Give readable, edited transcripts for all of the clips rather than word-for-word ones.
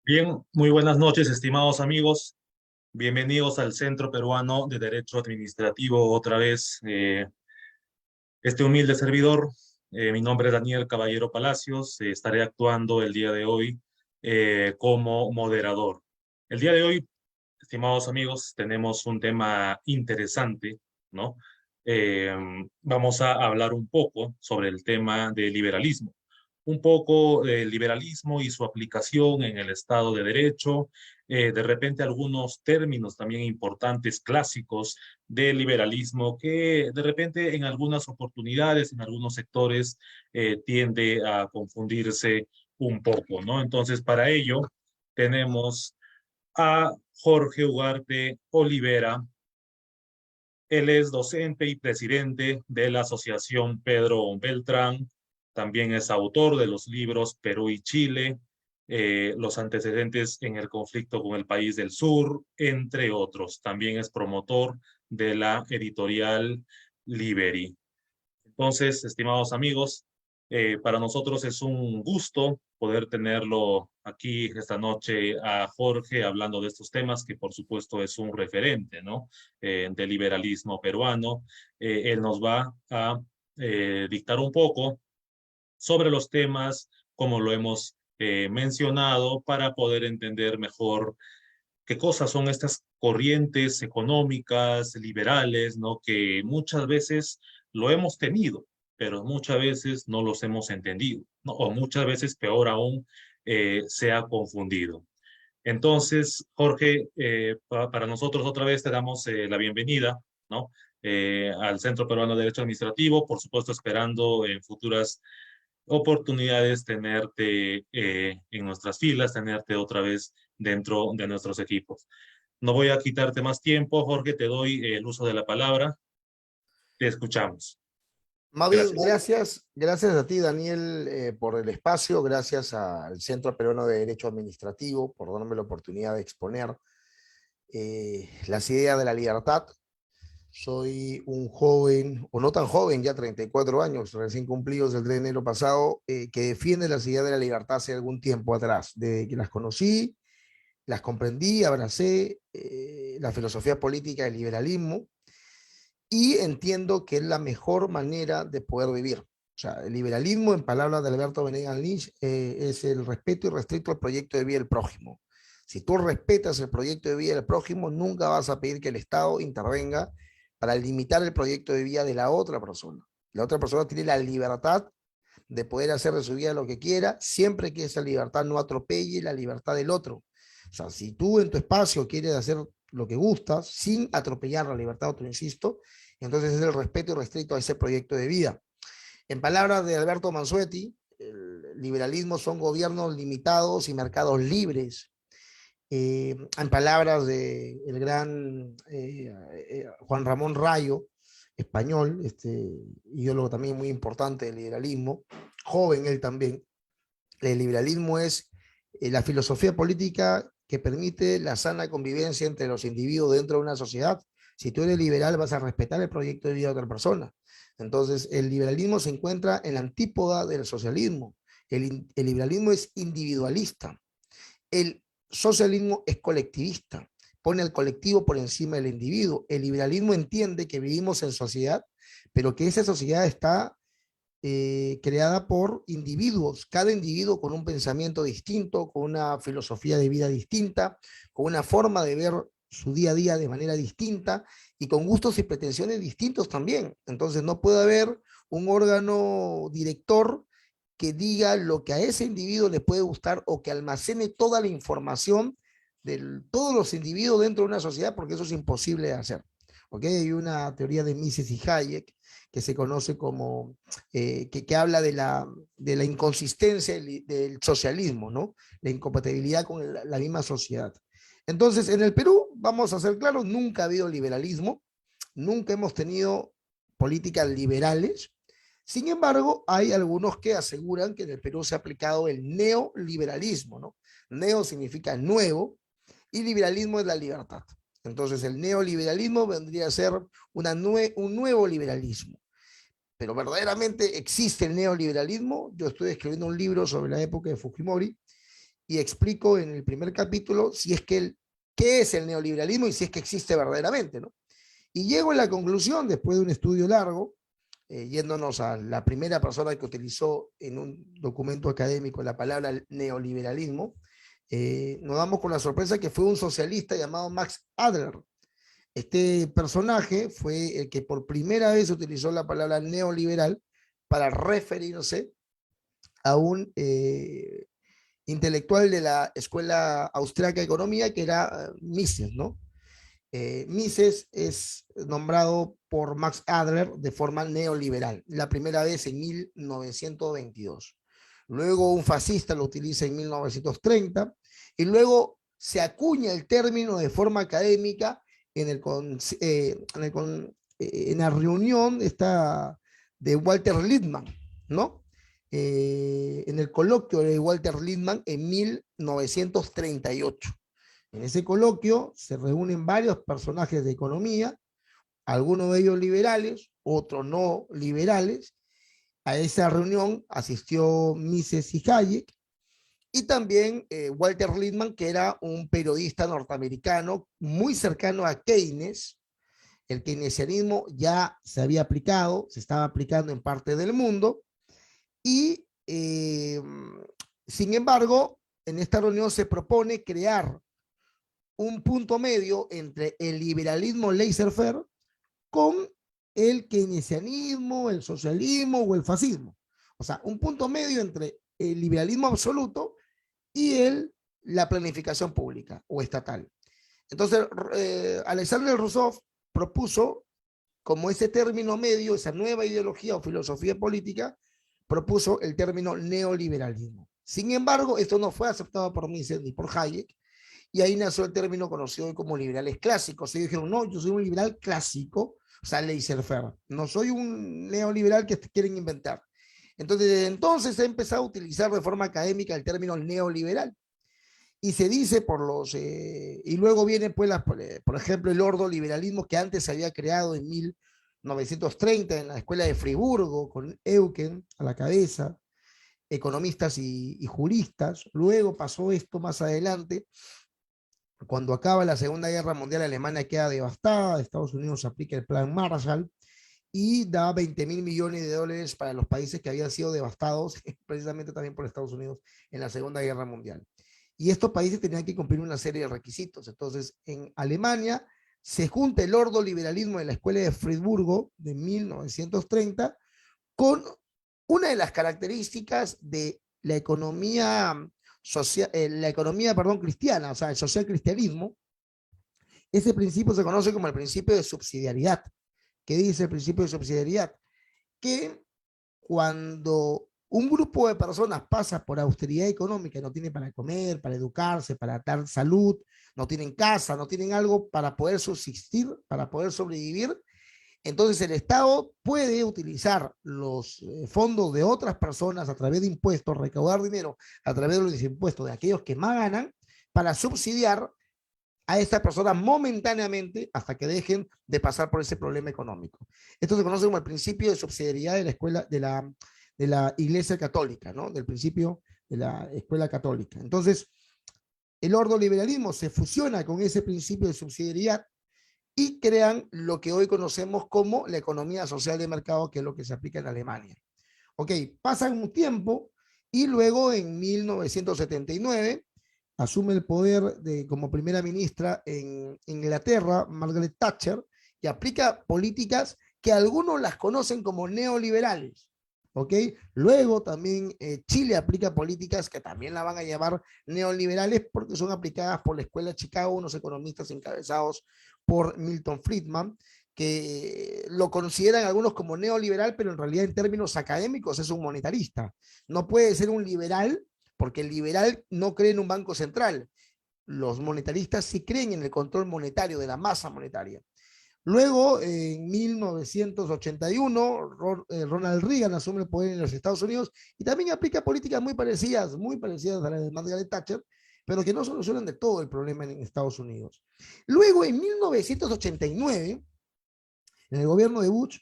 Bien, muy buenas noches, estimados amigos. Bienvenidos al Centro Peruano de Derecho Administrativo otra vez. Este humilde servidor, mi nombre es Daniel Caballero Palacios. Estaré actuando el día de hoy como moderador. El día de hoy, estimados amigos, tenemos un tema interesante, ¿no? Eh, Vamos a hablar un poco sobre el tema del liberalismo, un poco del liberalismo y su aplicación en el Estado de Derecho, de repente algunos términos también importantes, clásicos del liberalismo, que de repente en algunas oportunidades, en algunos sectores, tiende a confundirse un poco, ¿no? Entonces, para ello, tenemos a Jorge Ugarte Olivera. Él es docente y presidente de la Asociación Pedro Beltrán. También es autor de los libros Perú y Chile, los antecedentes en el conflicto con el país del sur, entre otros. También es promotor de la editorial Liberi. Entonces, estimados amigos, para nosotros es un gusto poder tenerlo aquí esta noche a Jorge hablando de estos temas, que por supuesto es un referente, ¿no? Del liberalismo peruano. Él nos va a dictar un poco sobre los temas, como lo hemos mencionado, para poder entender mejor qué cosas son estas corrientes económicas, liberales, ¿no? Que muchas veces lo hemos tenido, pero muchas veces no los hemos entendido, ¿no? O muchas veces, peor aún, se ha confundido. Entonces, Jorge, para nosotros otra vez te damos la bienvenida, ¿no? Al Centro Peruano de Derecho Administrativo, por supuesto, esperando en futuras oportunidades tenerte en nuestras filas, tenerte otra vez dentro de nuestros equipos. No voy a quitarte más tiempo, Jorge, te doy el uso de la palabra. Te escuchamos. Más bien, Gracias. gracias a ti, Daniel, por el espacio, gracias al Centro Peruano de Derecho Administrativo por darme la oportunidad de exponer las ideas de la libertad. Soy un joven, o no tan joven, ya 34 años, recién cumplidos el 3 de enero pasado, que defiende las ideas de la libertad hace algún tiempo atrás. Desde que las conocí, las comprendí, abracé la filosofía política del liberalismo y entiendo que es la mejor manera de poder vivir. O sea, el liberalismo, en palabras de Alberto Venegas Lynch, es el respeto irrestricto al proyecto de vida del prójimo. Si tú respetas el proyecto de vida del prójimo, nunca vas a pedir que el Estado intervenga para limitar el proyecto de vida de la otra persona. La otra persona tiene la libertad de poder hacer de su vida lo que quiera, siempre que esa libertad no atropelle la libertad del otro. O sea, si tú en tu espacio quieres hacer lo que gustas, sin atropellar la libertad de otro, insisto, entonces es el respeto irrestricto a ese proyecto de vida. En palabras de Alberto Mansuetti, el liberalismo son gobiernos limitados y mercados libres. En palabras del de gran Juan Ramón Rayo, español, ideólogo también muy importante del liberalismo, joven él también, el liberalismo es la filosofía política que permite la sana convivencia entre los individuos dentro de una sociedad. Si tú eres liberal, vas a respetar el proyecto de vida de otra persona. Entonces, el liberalismo se encuentra en la antípoda del socialismo. El liberalismo es individualista. El socialismo es colectivista. Pone al colectivo por encima del individuo. El liberalismo entiende que vivimos en sociedad, pero que esa sociedad está creada por individuos, cada individuo con un pensamiento distinto, con una filosofía de vida distinta, con una forma de ver su día a día de manera distinta y con gustos y pretensiones distintos también. Entonces no puede haber un órgano director que diga lo que a ese individuo le puede gustar o que almacene toda la información de todos los individuos dentro de una sociedad, porque eso es imposible de hacer. ¿Okay? Hay una teoría de Mises y Hayek que se conoce como, que habla de la inconsistencia del socialismo, ¿no? La incompatibilidad con la misma sociedad. Entonces, en el Perú, vamos a ser claros, nunca ha habido liberalismo, nunca hemos tenido políticas liberales. Sin embargo, hay algunos que aseguran que en el Perú se ha aplicado el neoliberalismo, ¿no? Neo significa nuevo y liberalismo es la libertad. Entonces, el neoliberalismo vendría a ser un nuevo liberalismo. Pero verdaderamente existe el neoliberalismo. Yo estoy escribiendo un libro sobre la época de Fujimori y explico en el primer capítulo si es que qué es el neoliberalismo y si es que existe verdaderamente, ¿no? Y llego a la conclusión, después de un estudio largo, yéndonos a la primera persona que utilizó en un documento académico la palabra neoliberalismo, nos damos con la sorpresa que fue un socialista llamado Max Adler. Este personaje fue el que por primera vez utilizó la palabra neoliberal para referirse a un intelectual de la Escuela Austriaca de Economía que era Mises, ¿no? Mises es nombrado por Max Adler de forma neoliberal, la primera vez en 1922. Luego un fascista lo utiliza en 1930 y luego se acuña el término de forma académica en la reunión esta de Walter Lippmann, ¿no? En el coloquio de Walter Lippmann en 1938. En ese coloquio se reúnen varios personajes de economía, algunos de ellos liberales, otros no liberales. A esa reunión asistió Mises y Hayek y también Walter Lippmann, que era un periodista norteamericano muy cercano a Keynes. El keynesianismo ya se había aplicado, se estaba aplicando en parte del mundo y sin embargo, en esta reunión se propone crear un punto medio entre el liberalismo laissez-faire con el keynesianismo, el socialismo o el fascismo. O sea, un punto medio entre el liberalismo absoluto y la planificación pública o estatal. Entonces, Alexander Rousseau propuso como ese término medio, esa nueva ideología o filosofía política, propuso el término neoliberalismo. Sin embargo, esto no fue aceptado por Mises ni por Hayek, y ahí nació el término conocido como liberales clásicos. Ellos dijeron, no, yo soy un liberal clásico, o sea, laissez-faire, no soy un neoliberal que quieren inventar. Entonces, desde entonces se ha empezado a utilizar de forma académica el término neoliberal. Y se dice y luego viene, pues, por ejemplo, el ordoliberalismo que antes se había creado en 1930 en la escuela de Friburgo, con Eucken a la cabeza, economistas y juristas. Luego pasó esto más adelante. Cuando acaba la Segunda Guerra Mundial, Alemania queda devastada, Estados Unidos aplica el Plan Marshall y da 20.000 millones de dólares para los países que habían sido devastados, precisamente también por Estados Unidos en la Segunda Guerra Mundial. Y estos países tenían que cumplir una serie de requisitos. Entonces, en Alemania se junta el ordoliberalismo de la Escuela de Friburgo de 1930 con una de las características de la economía cristiana, o sea, el social cristianismo. Ese principio se conoce como el principio de subsidiariedad. ¿Qué dice el principio de subsidiariedad? Que cuando un grupo de personas pasa por austeridad económica y no tiene para comer, para educarse, para dar salud, no tienen casa, no tienen algo para poder subsistir, para poder sobrevivir, entonces el Estado puede utilizar los fondos de otras personas a través de impuestos, recaudar dinero a través de los impuestos de aquellos que más ganan para subsidiar a estas personas momentáneamente hasta que dejen de pasar por ese problema económico. Esto se conoce como el principio de subsidiariedad de la escuela de la Iglesia Católica, ¿no? Del principio de la escuela católica. Entonces, el ordoliberalismo se fusiona con ese principio de subsidiariedad y crean lo que hoy conocemos como la economía social de mercado, que es lo que se aplica en Alemania. Ok, pasa un tiempo y luego en 1979 asume el poder como primera ministra en Inglaterra, Margaret Thatcher, y aplica políticas que algunos las conocen como neoliberales. ¿Ok? Luego también Chile aplica políticas que también la van a llamar neoliberales porque son aplicadas por la Escuela de Chicago, unos economistas encabezados por Milton Friedman, que lo consideran algunos como neoliberal, pero en realidad en términos académicos es un monetarista. No puede ser un liberal porque el liberal no cree en un banco central. Los monetaristas sí creen en el control monetario de la masa monetaria. Luego, en 1981, Ronald Reagan asume el poder en los Estados Unidos y también aplica políticas muy parecidas a las de Margaret Thatcher, pero que no solucionan de todo el problema en Estados Unidos. Luego, en 1989, en el gobierno de Bush,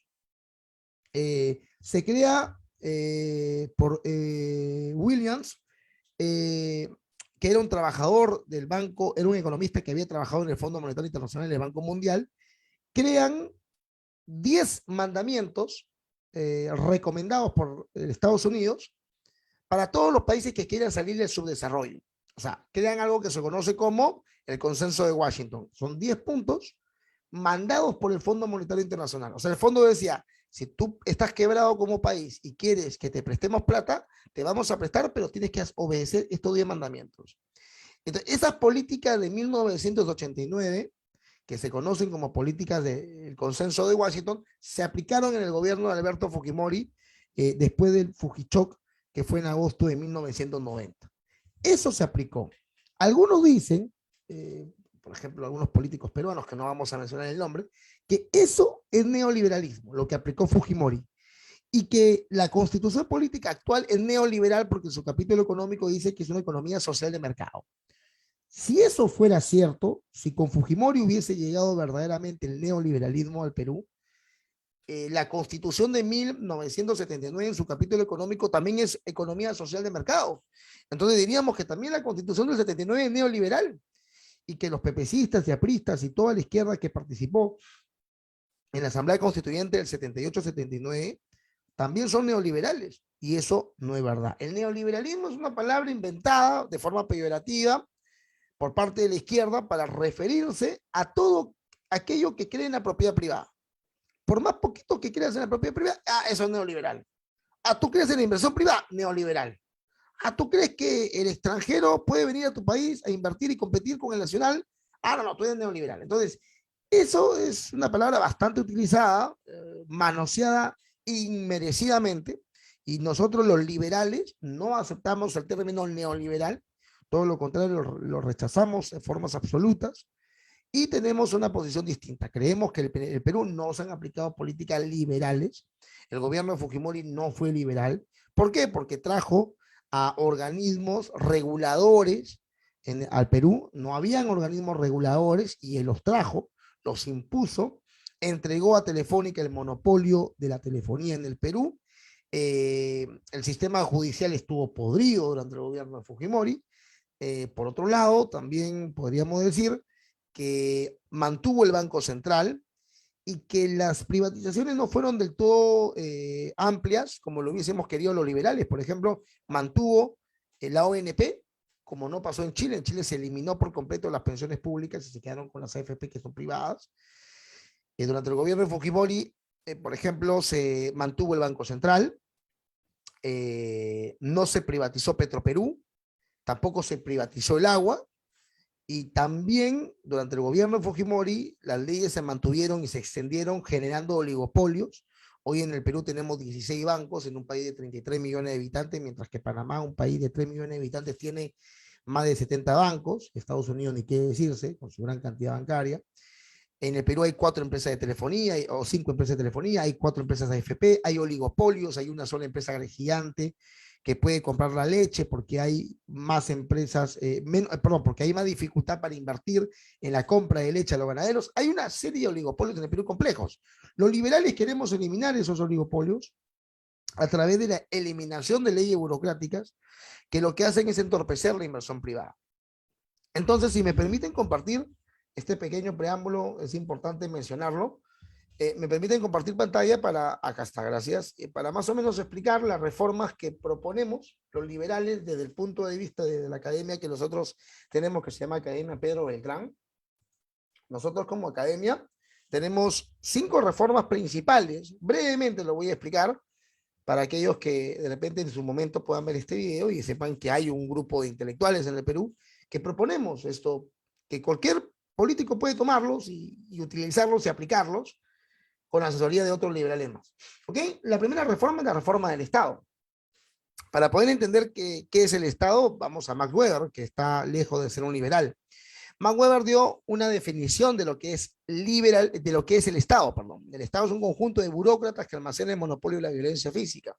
se crea por Williams que era un trabajador del banco, era un economista que había trabajado en el Fondo Monetario Internacional y el Banco Mundial, crean 10 mandamientos recomendados por Estados Unidos para todos los países que quieran salir del subdesarrollo. O sea, crean algo que se conoce como el consenso de Washington. Son 10 puntos mandados por el Fondo Monetario Internacional. O sea, el fondo decía, si tú estás quebrado como país y quieres que te prestemos plata, te vamos a prestar, pero tienes que obedecer estos 10 mandamientos. Entonces, esas políticas de 1989, que se conocen como políticas del consenso de Washington, se aplicaron en el gobierno de Alberto Fujimori después del Fujichoc, que fue en agosto de 1990. Eso se aplicó. Algunos dicen, por ejemplo, algunos políticos peruanos, que no vamos a mencionar el nombre, que eso es neoliberalismo, lo que aplicó Fujimori, y que la constitución política actual es neoliberal porque en su capítulo económico dice que es una economía social de mercado. Si eso fuera cierto, si con Fujimori hubiese llegado verdaderamente el neoliberalismo al Perú, la Constitución de 1979 en su capítulo económico también es economía social de mercado. Entonces diríamos que también la Constitución del 79 es neoliberal y que los pepecistas y apristas y toda la izquierda que participó en la Asamblea Constituyente del 78-79 también son neoliberales. Y eso no es verdad. El neoliberalismo es una palabra inventada de forma peyorativa por parte de la izquierda para referirse a todo aquello que cree en la propiedad privada. Por más poquito que creas en la propiedad privada, eso es neoliberal. ¿Tú crees en la inversión privada? Neoliberal. ¿Tú crees que el extranjero puede venir a tu país a invertir y competir con el nacional? No, tú eres neoliberal. Entonces, eso es una palabra bastante utilizada, manoseada inmerecidamente, y nosotros los liberales no aceptamos el término neoliberal, todo lo contrario, lo rechazamos en formas absolutas, y tenemos una posición distinta. Creemos que el Perú no se han aplicado políticas liberales. El gobierno de Fujimori no fue liberal. ¿Por qué? Porque trajo a organismos reguladores al Perú. No habían organismos reguladores y él los trajo, los impuso, entregó a Telefónica el monopolio de la telefonía en el Perú. El sistema judicial estuvo podrido durante el gobierno de Fujimori. Por otro lado, también podríamos decir que mantuvo el Banco Central y que las privatizaciones no fueron del todo amplias, como lo hubiésemos querido los liberales. Por ejemplo, mantuvo la ONP, como no pasó en Chile. En Chile se eliminó por completo las pensiones públicas y se quedaron con las AFP, que son privadas. Durante el gobierno de Fujimori, por ejemplo, se mantuvo el Banco Central, no se privatizó Petroperú, tampoco se privatizó el agua, y también durante el gobierno de Fujimori las leyes se mantuvieron y se extendieron generando oligopolios. Hoy en el Perú tenemos 16 bancos en un país de 33 millones de habitantes, mientras que Panamá, un país de 3 millones de habitantes, tiene más de 70 bancos. Estados Unidos ni qué decirse, con su gran cantidad bancaria. En el Perú hay 4 empresas de telefonía o 5 empresas de telefonía, hay 4 empresas de AFP, hay oligopolios, hay una sola empresa gigante que puede comprar la leche porque hay más empresas, porque hay más dificultad para invertir en la compra de leche a los ganaderos. Hay una serie de oligopolios en el Perú complejos. Los liberales queremos eliminar esos oligopolios a través de la eliminación de leyes burocráticas que lo que hacen es entorpecer la inversión privada. Entonces, si me permiten compartir este pequeño preámbulo, es importante mencionarlo. Me permiten compartir pantalla para, acá está, gracias, para más o menos explicar las reformas que proponemos los liberales desde el punto de vista de la academia que nosotros tenemos, que se llama Academia Pedro Beltrán. Nosotros como academia tenemos 5 reformas principales. Brevemente lo voy a explicar para aquellos que de repente en su momento puedan ver este video y sepan que hay un grupo de intelectuales en el Perú que proponemos esto, que cualquier político puede tomarlos y utilizarlos y aplicarlos con asesoría de otros liberales más. ¿Ok? La primera reforma es la reforma del Estado. Para poder entender qué es el Estado, vamos a Max Weber, que está lejos de ser un liberal. Max Weber dio una definición de lo que es liberal, de lo que es el Estado, perdón. El Estado es un conjunto de burócratas que almacenan el monopolio de la violencia física.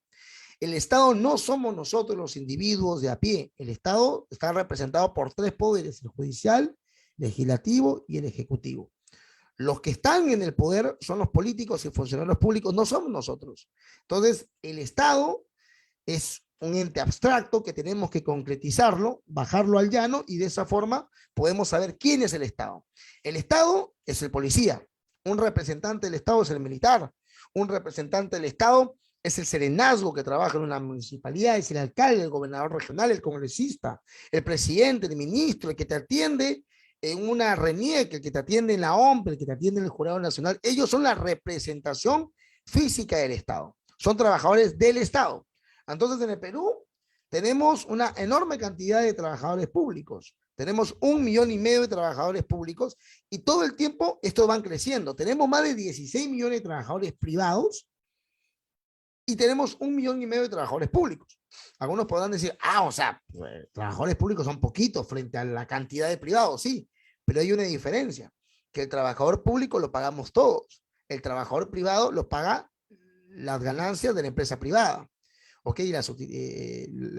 El Estado no somos nosotros los individuos de a pie. El Estado está representado por 3 poderes: el judicial, legislativo y el ejecutivo. Los que están en el poder son los políticos y funcionarios públicos, no somos nosotros. Entonces, el Estado es un ente abstracto que tenemos que concretizarlo, bajarlo al llano y de esa forma podemos saber quién es el Estado. El Estado es el policía, un representante del Estado es el militar, un representante del Estado es el serenazgo que trabaja en una municipalidad, es el alcalde, el gobernador regional, el congresista, el presidente, el ministro, el que te atiende en una RENIEC, el que te atiende en la OMP, el que te atiende en el Jurado Nacional. Ellos son la representación física del Estado, son trabajadores del Estado. Entonces, en el Perú tenemos una enorme cantidad de trabajadores públicos. Tenemos 1,5 millones de trabajadores públicos y todo el tiempo estos van creciendo. Tenemos más de 16 millones de trabajadores privados y tenemos 1,5 millones de trabajadores públicos. Algunos podrán decir, o sea, trabajadores públicos son poquitos frente a la cantidad de privados, sí, pero hay una diferencia, que el trabajador público lo pagamos todos, el trabajador privado lo paga las ganancias de la empresa privada. ¿Ok?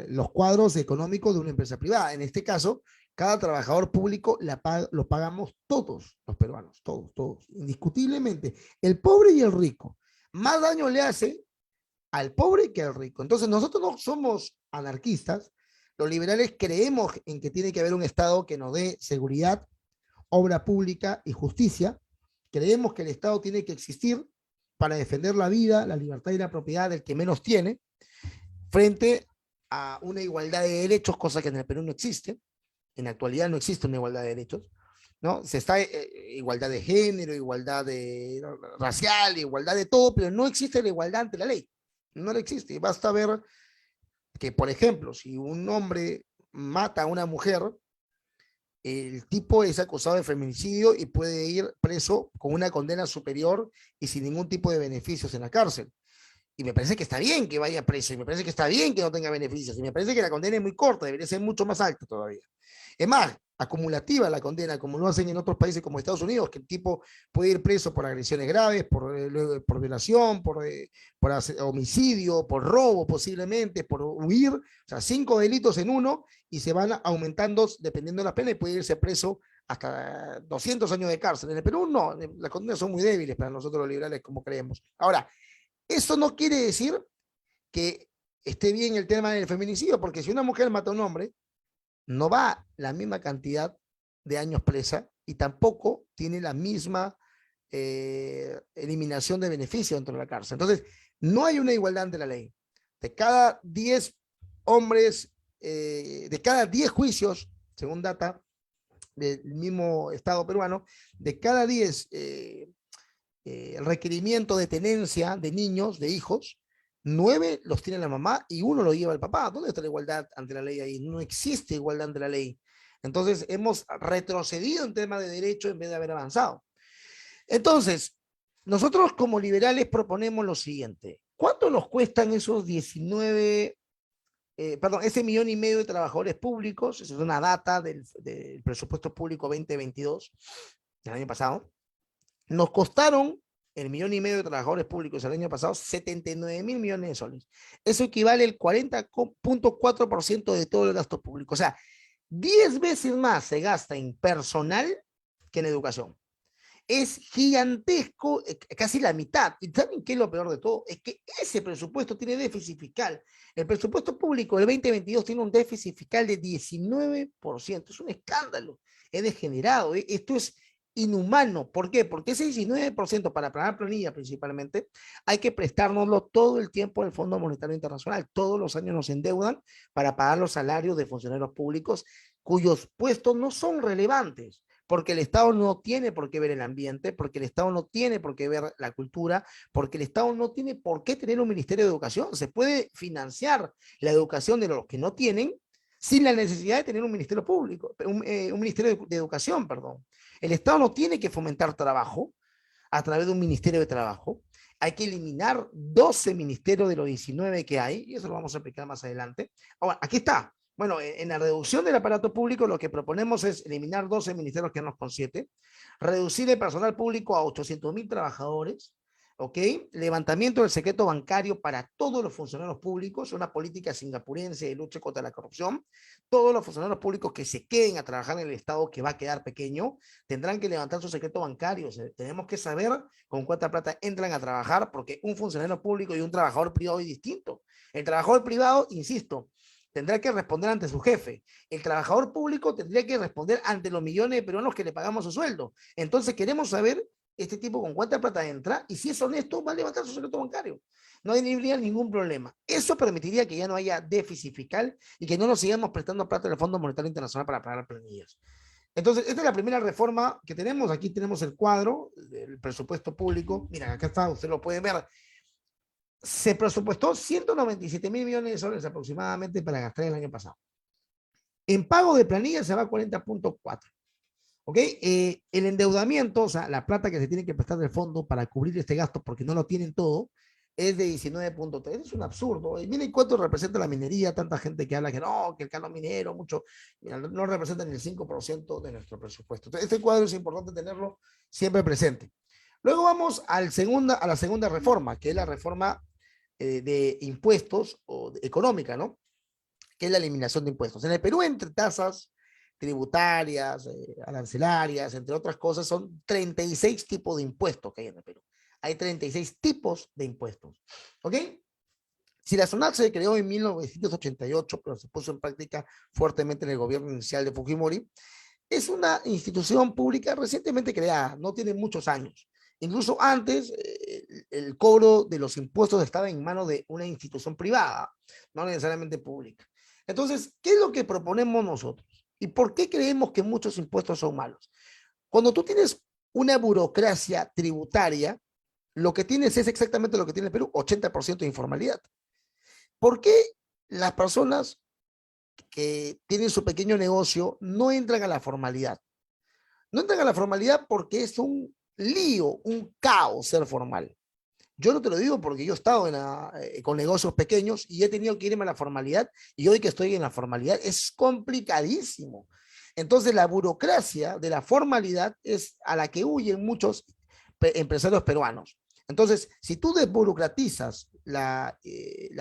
Los cuadros económicos de una empresa privada. En este caso, cada trabajador público lo pagamos todos los peruanos, todos, indiscutiblemente. El pobre y el rico. Más daño le hace al pobre que al rico. Entonces, nosotros no somos anarquistas. Los liberales creemos en que tiene que haber un Estado que nos dé seguridad, obra pública y justicia. Creemos que el Estado tiene que existir para defender la vida, la libertad y la propiedad del que menos tiene, frente a una igualdad de derechos, cosa que en el Perú no existe. En la actualidad no existe una igualdad de derechos, ¿no? Se está igualdad de género, igualdad de racial, igualdad de todo, pero no existe la igualdad ante la ley. No la existe. Basta ver que, por ejemplo, si un hombre mata a una mujer, el tipo es acusado de feminicidio y puede ir preso con una condena superior y sin ningún tipo de beneficios en la cárcel. Y me parece que está bien que vaya preso, y me parece que está bien que no tenga beneficios, y me parece que la condena es muy corta, debería ser mucho más alta todavía. Es más, acumulativa la condena, como lo hacen en otros países como Estados Unidos, que el tipo puede ir preso por agresiones graves, por violación, por homicidio, por robo posiblemente, por huir, o sea, 5 delitos en uno, y se van aumentando dependiendo de la pena, y puede irse preso hasta 200 años de cárcel. En el Perú no, las condenas son muy débiles para nosotros los liberales, como creemos. Ahora, eso no quiere decir que esté bien el tema del feminicidio, porque si una mujer mata a un hombre, no va la misma cantidad de años presa y tampoco tiene la misma eliminación de beneficio dentro de la cárcel. Entonces, no hay una igualdad ante la ley. De cada 10 hombres, de cada 10 juicios, según data del mismo Estado peruano, de cada 10 el requerimiento de tenencia de niños, de hijos, 9 los tiene la mamá y 1 lo lleva el papá. ¿Dónde está la igualdad ante la ley ahí? No existe igualdad ante la ley. Entonces hemos retrocedido en tema de derecho en vez de haber avanzado. Entonces, nosotros como liberales proponemos lo siguiente. ¿Cuánto nos cuestan esos 19, ese 1,5 millones de trabajadores públicos? Esa es una data del presupuesto público 2022, del año pasado. Nos costaron el 1,5 millones de trabajadores públicos el año pasado 79.000 millones de soles. Eso equivale al 40.4% de todo el gasto público. O sea, 10 veces más se gasta en personal que en educación. Es gigantesco, casi la mitad. ¿Y saben qué es lo peor de todo? Es que ese presupuesto tiene déficit fiscal. El presupuesto público del 2022 tiene un déficit fiscal de 19%. Es un escándalo. Es degenerado. Esto es inhumano. ¿Por qué? Porque ese 19% para pagar planilla principalmente hay que prestárnoslo todo el tiempo al Fondo Monetario Internacional. Todos los años nos endeudan para pagar los salarios de funcionarios públicos cuyos puestos no son relevantes, porque el Estado no tiene por qué ver el ambiente, porque el Estado no tiene por qué ver la cultura, porque el Estado no tiene por qué tener un Ministerio de Educación. Se puede financiar la educación de los que no tienen sin la necesidad de tener un ministerio público, un ministerio de educación, perdón. El Estado no tiene que fomentar trabajo a través de un ministerio de trabajo. Hay que eliminar 12 ministerios de los 19 que hay, y eso lo vamos a explicar más adelante. Ahora, aquí está. Bueno, en la reducción del aparato público lo que proponemos es eliminar 12 ministerios, quedarnos con 7, reducir el personal público a 800.000 trabajadores, ¿ok? Levantamiento del secreto bancario para todos los funcionarios públicos, una política singapurense de lucha contra la corrupción. Todos los funcionarios públicos que se queden a trabajar en el Estado, que va a quedar pequeño, tendrán que levantar su secreto bancario. O sea, tenemos que saber con cuánta plata entran a trabajar, porque un funcionario público y un trabajador privado es distinto. El trabajador privado, insisto, tendrá que responder ante su jefe. El trabajador público tendría que responder ante los millones de peruanos que le pagamos su sueldo. Entonces queremos saber este tipo con cuánta plata entra y si es honesto va a levantar su secreto bancario. No habría ningún problema. Eso permitiría que ya no haya déficit fiscal y que no nos sigamos prestando plata del Fondo Monetario Internacional para pagar planillas. Entonces, esta es la primera reforma que tenemos. Aquí tenemos el cuadro del presupuesto público. Mira, acá está, usted lo puede ver. Se presupuestó 197 mil millones de soles aproximadamente para gastar el año pasado. En pago de planillas se va a 40.4. ¿Ok? El endeudamiento, o sea, la plata que se tiene que prestar del fondo para cubrir este gasto, porque no lo tienen todo, es de 19.3. Es un absurdo. Y miren cuánto representa la minería, tanta gente que habla que no, que el canon minero, mucho, mira, no representan el 5% de nuestro presupuesto. Entonces, este cuadro es importante tenerlo siempre presente. Luego vamos a la segunda reforma, que es la reforma de impuestos económica, ¿no? Que es la eliminación de impuestos. En el Perú, entre tasas tributarias, arancelarias, entre otras cosas, son 36 tipos de impuestos que hay en el Perú. Hay 36 tipos de impuestos. ¿Ok? Si la SUNAT se creó en 1988, pero se puso en práctica fuertemente en el gobierno inicial de Fujimori, es una institución pública recientemente creada, no tiene muchos años. Incluso antes, el cobro de los impuestos estaba en manos de una institución privada, no necesariamente pública. Entonces, ¿qué es lo que proponemos nosotros? ¿Y por qué creemos que muchos impuestos son malos? Cuando tú tienes una burocracia tributaria, lo que tienes es exactamente lo que tiene el Perú, 80% de informalidad. ¿Por qué las personas que tienen su pequeño negocio no entran a la formalidad? No entran a la formalidad porque es un lío, un caos ser formal. Yo no te lo digo porque yo he estado con negocios pequeños y he tenido que irme a la formalidad, y hoy que estoy en la formalidad es complicadísimo. Entonces la burocracia de la formalidad es a la que huyen muchos empresarios peruanos. Entonces, si tú desburocratizas la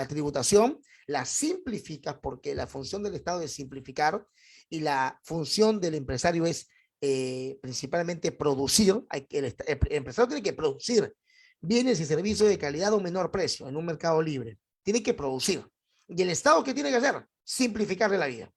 tributación, la simplificas, porque la función del Estado es simplificar y la función del empresario es principalmente producir. El empresario tiene que producir bienes y servicios de calidad a un menor precio en un mercado libre. Tiene que producir. ¿Y el Estado qué tiene que hacer? Simplificarle la vida.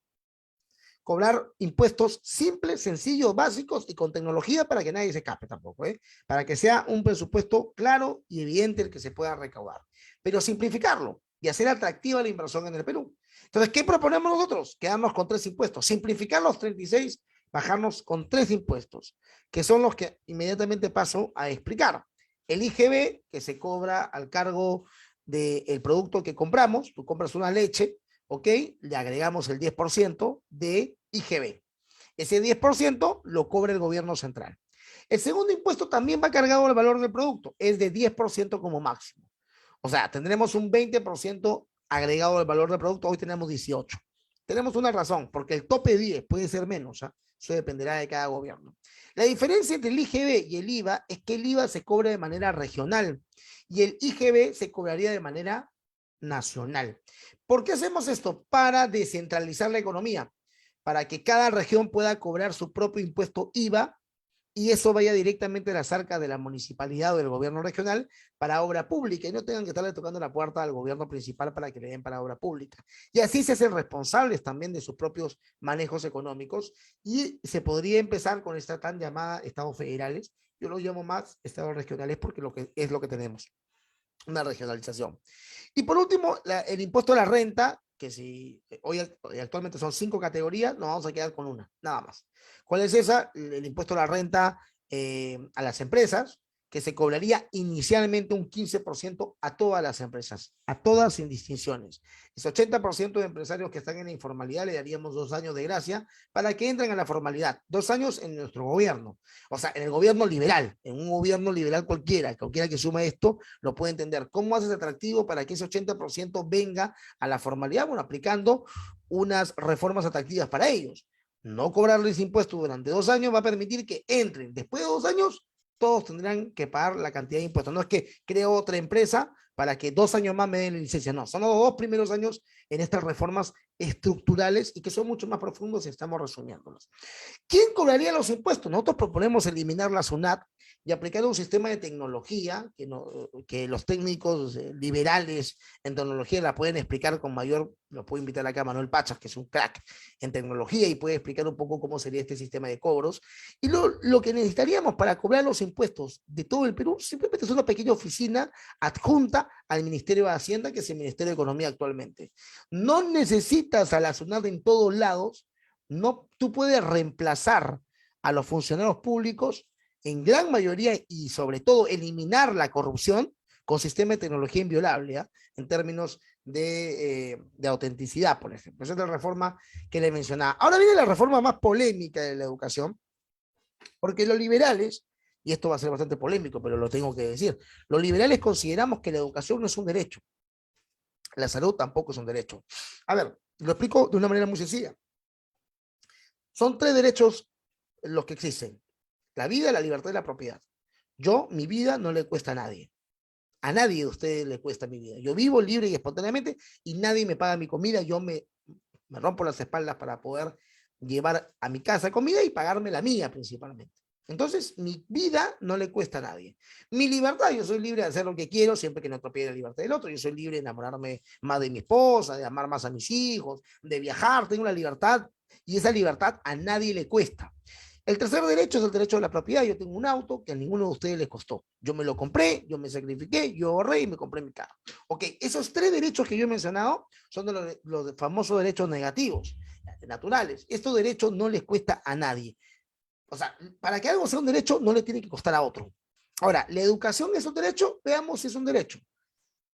Cobrar impuestos simples, sencillos, básicos y con tecnología para que nadie se escape tampoco, ¿eh? Para que sea un presupuesto claro y evidente el que se pueda recaudar. Pero simplificarlo y hacer atractiva la inversión en el Perú. Entonces, ¿qué proponemos nosotros? Quedarnos con 3 impuestos. Simplificar los 36, bajarnos con 3 impuestos, que son los que inmediatamente paso a explicar. El IGB, que se cobra al cargo del producto que compramos. Tú compras una leche, ¿ok? Le agregamos el 10% de IGB. Ese 10% lo cobra el gobierno central. El segundo impuesto también va cargado al valor del producto, es de 10% como máximo. O sea, tendremos un 20% agregado al valor del producto, hoy tenemos 18. Tenemos una razón, porque el tope 10 puede ser menos, ¿eh? Eso dependerá de cada gobierno. La diferencia entre el IGB y el IVA es que el IVA se cobra de manera regional y el IGB se cobraría de manera nacional. ¿Por qué hacemos esto? Para descentralizar la economía, para que cada región pueda cobrar su propio impuesto IVA y eso vaya directamente a las arcas de la municipalidad o del gobierno regional para obra pública y no tengan que estarle tocando la puerta al gobierno principal para que le den para obra pública. Y así se hacen responsables también de sus propios manejos económicos y se podría empezar con esta tan llamada estados federales. Yo lo llamo más estados regionales porque es lo que tenemos, una regionalización. Y por último, el impuesto a la renta, que si hoy actualmente son 5 categorías, nos vamos a quedar con una, nada más. ¿Cuál es esa? El impuesto a la renta a las empresas, que se cobraría inicialmente un 15% a todas las empresas, a todas sin distinciones. Ese 80% de empresarios que están en la informalidad le daríamos 2 años de gracia para que entren a la formalidad. 2 años en nuestro gobierno, o sea, en el gobierno liberal, en un gobierno liberal cualquiera que suma esto, lo puede entender. ¿Cómo haces atractivo para que ese 80% venga a la formalidad? Bueno, aplicando unas reformas atractivas para ellos. No cobrarles impuestos durante 2 años va a permitir que entren. Después de 2 años, todos tendrán que pagar la cantidad de impuestos. No es que creo otra empresa para que 2 años más me den la licencia. No, son los 2 primeros años en estas reformas estructurales y que son mucho más profundos y estamos resumiéndolos. ¿Quién cobraría los impuestos? Nosotros proponemos eliminar la SUNAT y aplicar un sistema de tecnología que los técnicos liberales en tecnología la pueden explicar con mayor, lo puedo invitar acá a Manuel Pachas, que es un crack en tecnología y puede explicar un poco cómo sería este sistema de cobros. Y lo que necesitaríamos para cobrar los impuestos de todo el Perú simplemente es una pequeña oficina adjunta al Ministerio de Hacienda, que es el Ministerio de Economía actualmente. No necesitas a la SUNAT en todos lados. No, tú puedes reemplazar a los funcionarios públicos en gran mayoría y sobre todo eliminar la corrupción con sistema de tecnología inviolable, ¿eh? En términos de autenticidad, por ejemplo. Esa es la reforma que le mencionaba. Ahora viene la reforma más polémica de la educación, porque los liberales, y esto va a ser bastante polémico, pero lo tengo que decir, los liberales consideramos que la educación no es un derecho, la salud tampoco es un derecho. A ver, lo explico de una manera muy sencilla. Son 3 derechos los que existen: la vida, la libertad y la propiedad. Mi vida no le cuesta a nadie. A nadie de ustedes le cuesta mi vida. Yo vivo libre y espontáneamente y nadie me paga mi comida. Yo me rompo las espaldas para poder llevar a mi casa comida y pagarme la mía principalmente. Entonces, mi vida no le cuesta a nadie. Mi libertad, yo soy libre de hacer lo que quiero siempre que no atropelle la libertad del otro. Yo soy libre de enamorarme más de mi esposa, de amar más a mis hijos, de viajar. Tengo la libertad y esa libertad a nadie le cuesta. El tercer derecho es el derecho de la propiedad. Yo tengo un auto que a ninguno de ustedes les costó. Yo me lo compré, yo me sacrifiqué, yo ahorré y me compré mi carro. Ok, esos 3 derechos que yo he mencionado son de los famosos derechos negativos, naturales. Estos derechos no les cuesta a nadie. O sea, para que algo sea un derecho, no le tiene que costar a otro. Ahora, ¿la educación es un derecho? Veamos si es un derecho.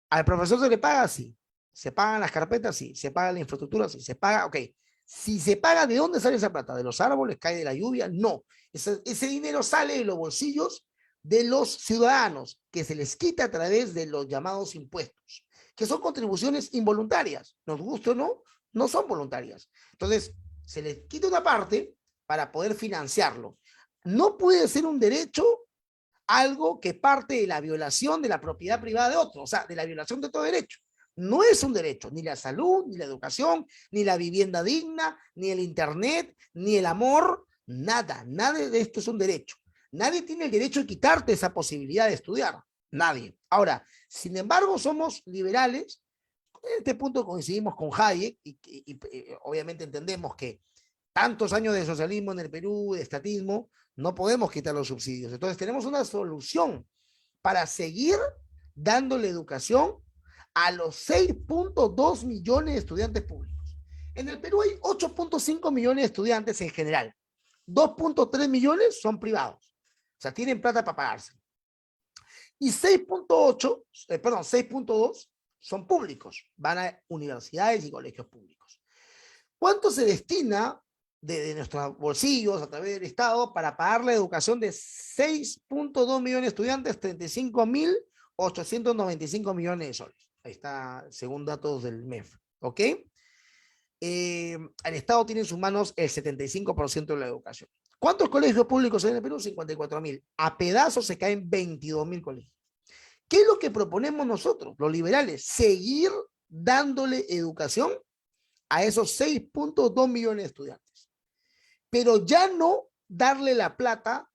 ¿Al profesor se le paga? Sí. ¿Se pagan las carpetas? Sí. ¿Se paga la infraestructura? Sí. ¿Se paga? Ok. Si se paga, ¿de dónde sale esa plata? ¿De los árboles? ¿Cae de la lluvia? No. Ese dinero sale de los bolsillos de los ciudadanos, que se les quita a través de los llamados impuestos, que son contribuciones involuntarias. Nos guste o no, no son voluntarias. Entonces, se les quita una parte para poder financiarlo. No puede ser un derecho algo que parte de la violación de la propiedad privada de otro, o sea, de la violación de todo derecho. No es un derecho, ni la salud, ni la educación, ni la vivienda digna, ni el internet, ni el amor, nada, nada de esto es un derecho. Nadie tiene el derecho de quitarte esa posibilidad de estudiar, nadie. Ahora, sin embargo, somos liberales. En este punto coincidimos con Hayek y obviamente entendemos que tantos años de socialismo en el Perú, de estatismo, no podemos quitar los subsidios. Entonces tenemos una solución para seguir dándole educación a los 6.2 millones de estudiantes públicos. En el Perú hay 8.5 millones de estudiantes en general. 2.3 millones son privados. O sea, tienen plata para pagarse. Y 6.8, perdón, 6.2 son públicos. Van a universidades y colegios públicos. ¿Cuánto se destina de nuestros bolsillos a través del Estado para pagar la educación de 6.2 millones de estudiantes? 35.895 millones de soles. Ahí está, según datos del MEF. ¿Ok? El Estado tiene en sus manos el 75% de la educación. ¿Cuántos colegios públicos hay en el Perú? 54.000. A pedazos se caen 22.000 colegios. ¿Qué es lo que proponemos nosotros, los liberales? Seguir dándole educación a esos 6.2 millones de estudiantes, pero ya no darle la plata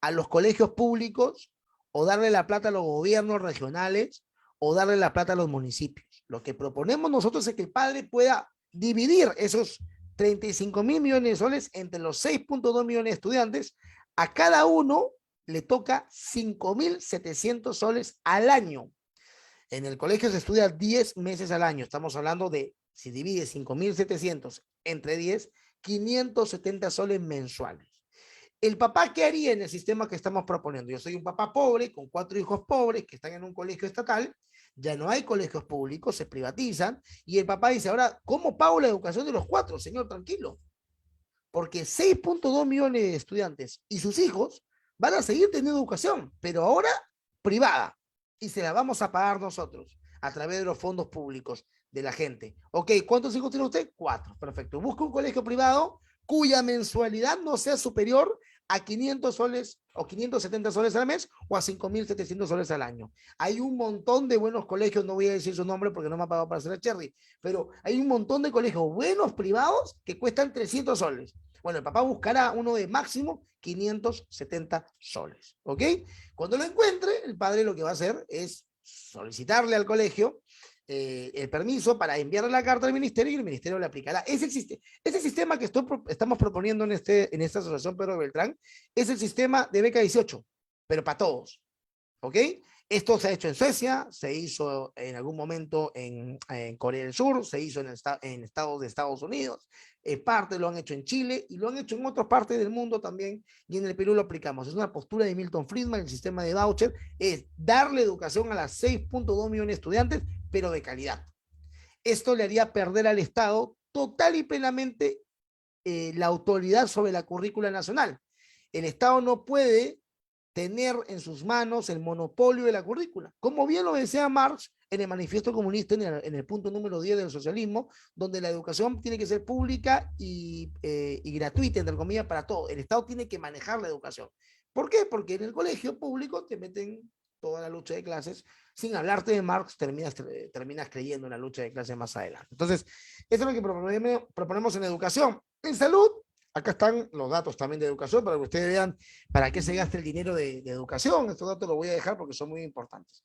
a los colegios públicos o darle la plata a los gobiernos regionales o darle la plata a los municipios. Lo que proponemos nosotros es que el padre pueda dividir esos 35.000 millones de soles entre los 6.2 millones de estudiantes. A cada uno le toca 5.700 soles al año. En el colegio se estudia 10 meses al año. Estamos hablando de, si divide 5.700 entre 10, 570 soles mensuales. ¿El papá qué haría en el sistema que estamos proponiendo? Yo soy un papá pobre, con 4 hijos pobres que están en un colegio estatal. Ya no hay colegios públicos, se privatizan. Y el papá dice, ahora, ¿cómo pago la educación de los 4? Señor, tranquilo. Porque 6.2 millones de estudiantes y sus hijos van a seguir teniendo educación, pero ahora privada. Y se la vamos a pagar nosotros a través de los fondos públicos de la gente. Ok, ¿cuántos hijos tiene usted? 4. Perfecto. Busca un colegio privado cuya mensualidad no sea superior a 500 soles o 570 soles al mes o a 5.700 soles al año. Hay un montón de buenos colegios, no voy a decir su nombre porque no me ha pagado para hacer el cherry, pero hay un montón de colegios buenos privados que cuestan 300 soles. Bueno, el papá buscará uno de máximo 570 soles, ¿ok? Cuando lo encuentre, el padre lo que va a hacer es solicitarle al colegio el permiso para enviarle la carta al ministerio y el ministerio le aplicará. Ese sistema que estamos proponiendo en esta asociación Pedro Beltrán es el sistema de beca 18, pero para todos, ¿ok? Esto se ha hecho en Suecia, se hizo en algún momento en Corea del Sur, se hizo en estados de Estados Unidos, parte lo han hecho en Chile y lo han hecho en otras partes del mundo también, y en el Perú lo aplicamos. Es una postura de Milton Friedman. El sistema de voucher es darle educación a las 6.2 millones de estudiantes, pero de calidad. Esto le haría perder al Estado total y plenamente la autoridad sobre la currícula nacional. El Estado no puede tener en sus manos el monopolio de la currícula. Como bien lo decía Marx en el Manifiesto Comunista, en el punto número 10 del socialismo, donde la educación tiene que ser pública y gratuita, entre comillas, para todos. El Estado tiene que manejar la educación. ¿Por qué? Porque en el colegio público te meten toda la lucha de clases. Sin hablarte de Marx, terminas creyendo en la lucha de clases más adelante. Entonces, eso es lo que proponemos en educación. En salud, acá están los datos también de educación para que ustedes vean para qué se gasta el dinero de educación. Estos datos los voy a dejar porque son muy importantes.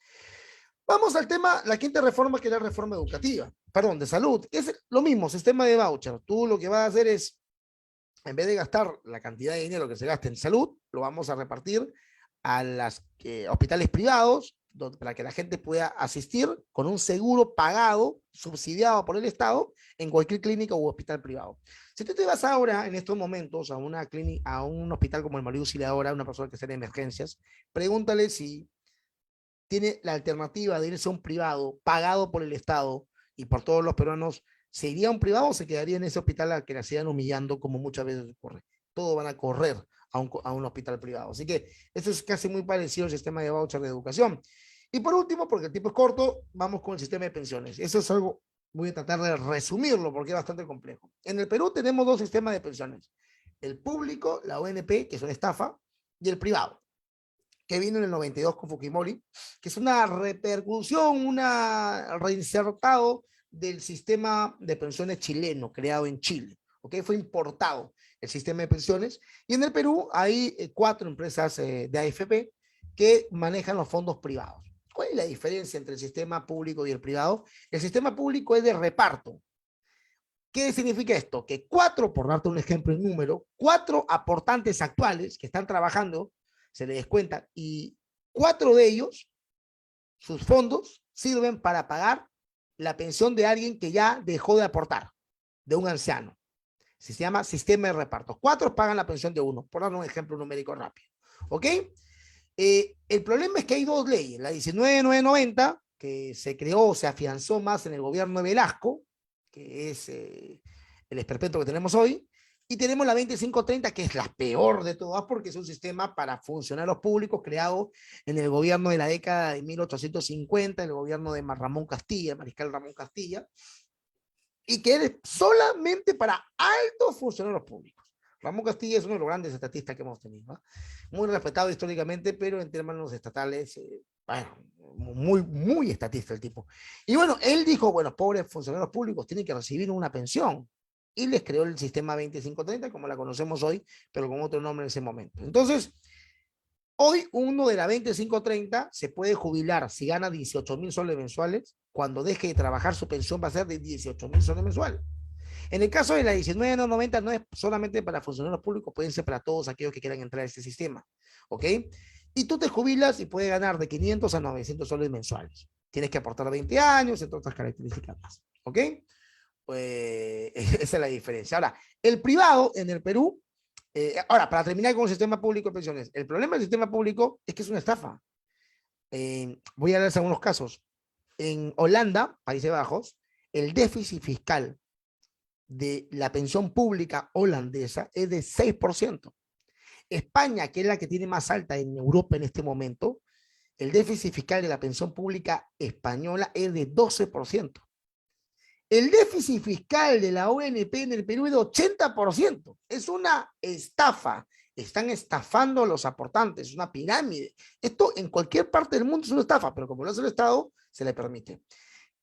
Vamos al tema, la quinta reforma, que es la reforma educativa, perdón, de salud. Es lo mismo, sistema de voucher. Tú lo que vas a hacer es, en vez de gastar la cantidad de dinero que se gasta en salud, lo vamos a repartir a los hospitales privados, para que la gente pueda asistir con un seguro pagado, subsidiado por el Estado, en cualquier clínica u hospital privado. Si tú te vas ahora, en estos momentos, a una clínica, a un hospital como el María Auxiliadora, una persona que está en emergencias, pregúntale si tiene la alternativa de irse a un privado pagado por el Estado y por todos los peruanos. ¿Se iría a un privado o se quedaría en ese hospital al que la sigan humillando, como muchas veces ocurre? Todos van a correr a un hospital privado. Así que eso es casi muy parecido al sistema de voucher de educación. Y por último, porque el tiempo es corto, vamos con el sistema de pensiones. Eso es algo, voy a tratar de resumirlo porque es bastante complejo. En el Perú tenemos dos sistemas de pensiones. El público, la ONP, que es una estafa, y el privado, que vino en el 92 con Fujimori, que es una repercusión, una reinsertado del sistema de pensiones chileno, creado en Chile. ¿Okay? Fue importado el sistema de pensiones. Y en el Perú hay 4 empresas de AFP que manejan los fondos privados. ¿Cuál es la diferencia entre el sistema público y el privado? El sistema público es de reparto. ¿Qué significa esto? Que 4, por darte un ejemplo en número, 4 aportantes actuales que están trabajando, se les descuenta, y 4 de ellos, sus fondos, sirven para pagar la pensión de alguien que ya dejó de aportar, de un anciano. Se llama sistema de reparto. 4 pagan la pensión de uno, por dar un ejemplo numérico rápido. ¿Ok? El problema es que hay 2 leyes, la 19.990, que se creó, se afianzó más en el gobierno de Velasco, que es el esperpento que tenemos hoy, y tenemos la 2530, que es la peor de todas, porque es un sistema para funcionarios públicos creado en el gobierno de la década de 1850, el gobierno de Ramón Castilla, el mariscal Ramón Castilla, y que es solamente para altos funcionarios públicos. Ramón Castilla es uno de los grandes estatistas que hemos tenido, ¿no? Muy respetado históricamente, pero en términos estatales, bueno, muy estatista el tipo. Y bueno, él dijo, bueno, pobres funcionarios públicos tienen que recibir una pensión. Y les creó el sistema 2530, como la conocemos hoy, pero con otro nombre en ese momento. Entonces, hoy uno de la 2530 se puede jubilar si gana 18.000 soles mensuales. Cuando deje de trabajar, su pensión va a ser de 18.000 soles mensuales. En el caso de la 19.90 no es solamente para funcionarios públicos, pueden ser para todos aquellos que quieran entrar a este sistema, ¿ok? Y tú te jubilas y puedes ganar de 500 a 900 soles mensuales. Tienes que aportar 20 años, entre otras características más, ¿ok? Pues esa es la diferencia. Ahora, el privado en el Perú, ahora, para terminar con el sistema público de pensiones, el problema del sistema público es que es una estafa. Voy a darles algunos casos. En Holanda, Países Bajos, el déficit fiscal de la pensión pública holandesa es de 6%. España, que es la que tiene más alta en Europa en este momento, el déficit fiscal de la pensión pública española es de 12%. El déficit fiscal de la ONP en el Perú es de 80%. Es una estafa. están estafando a los aportantes, es una pirámide. Esto en cualquier parte del mundo es una estafa, pero como lo hace el Estado, se le permite.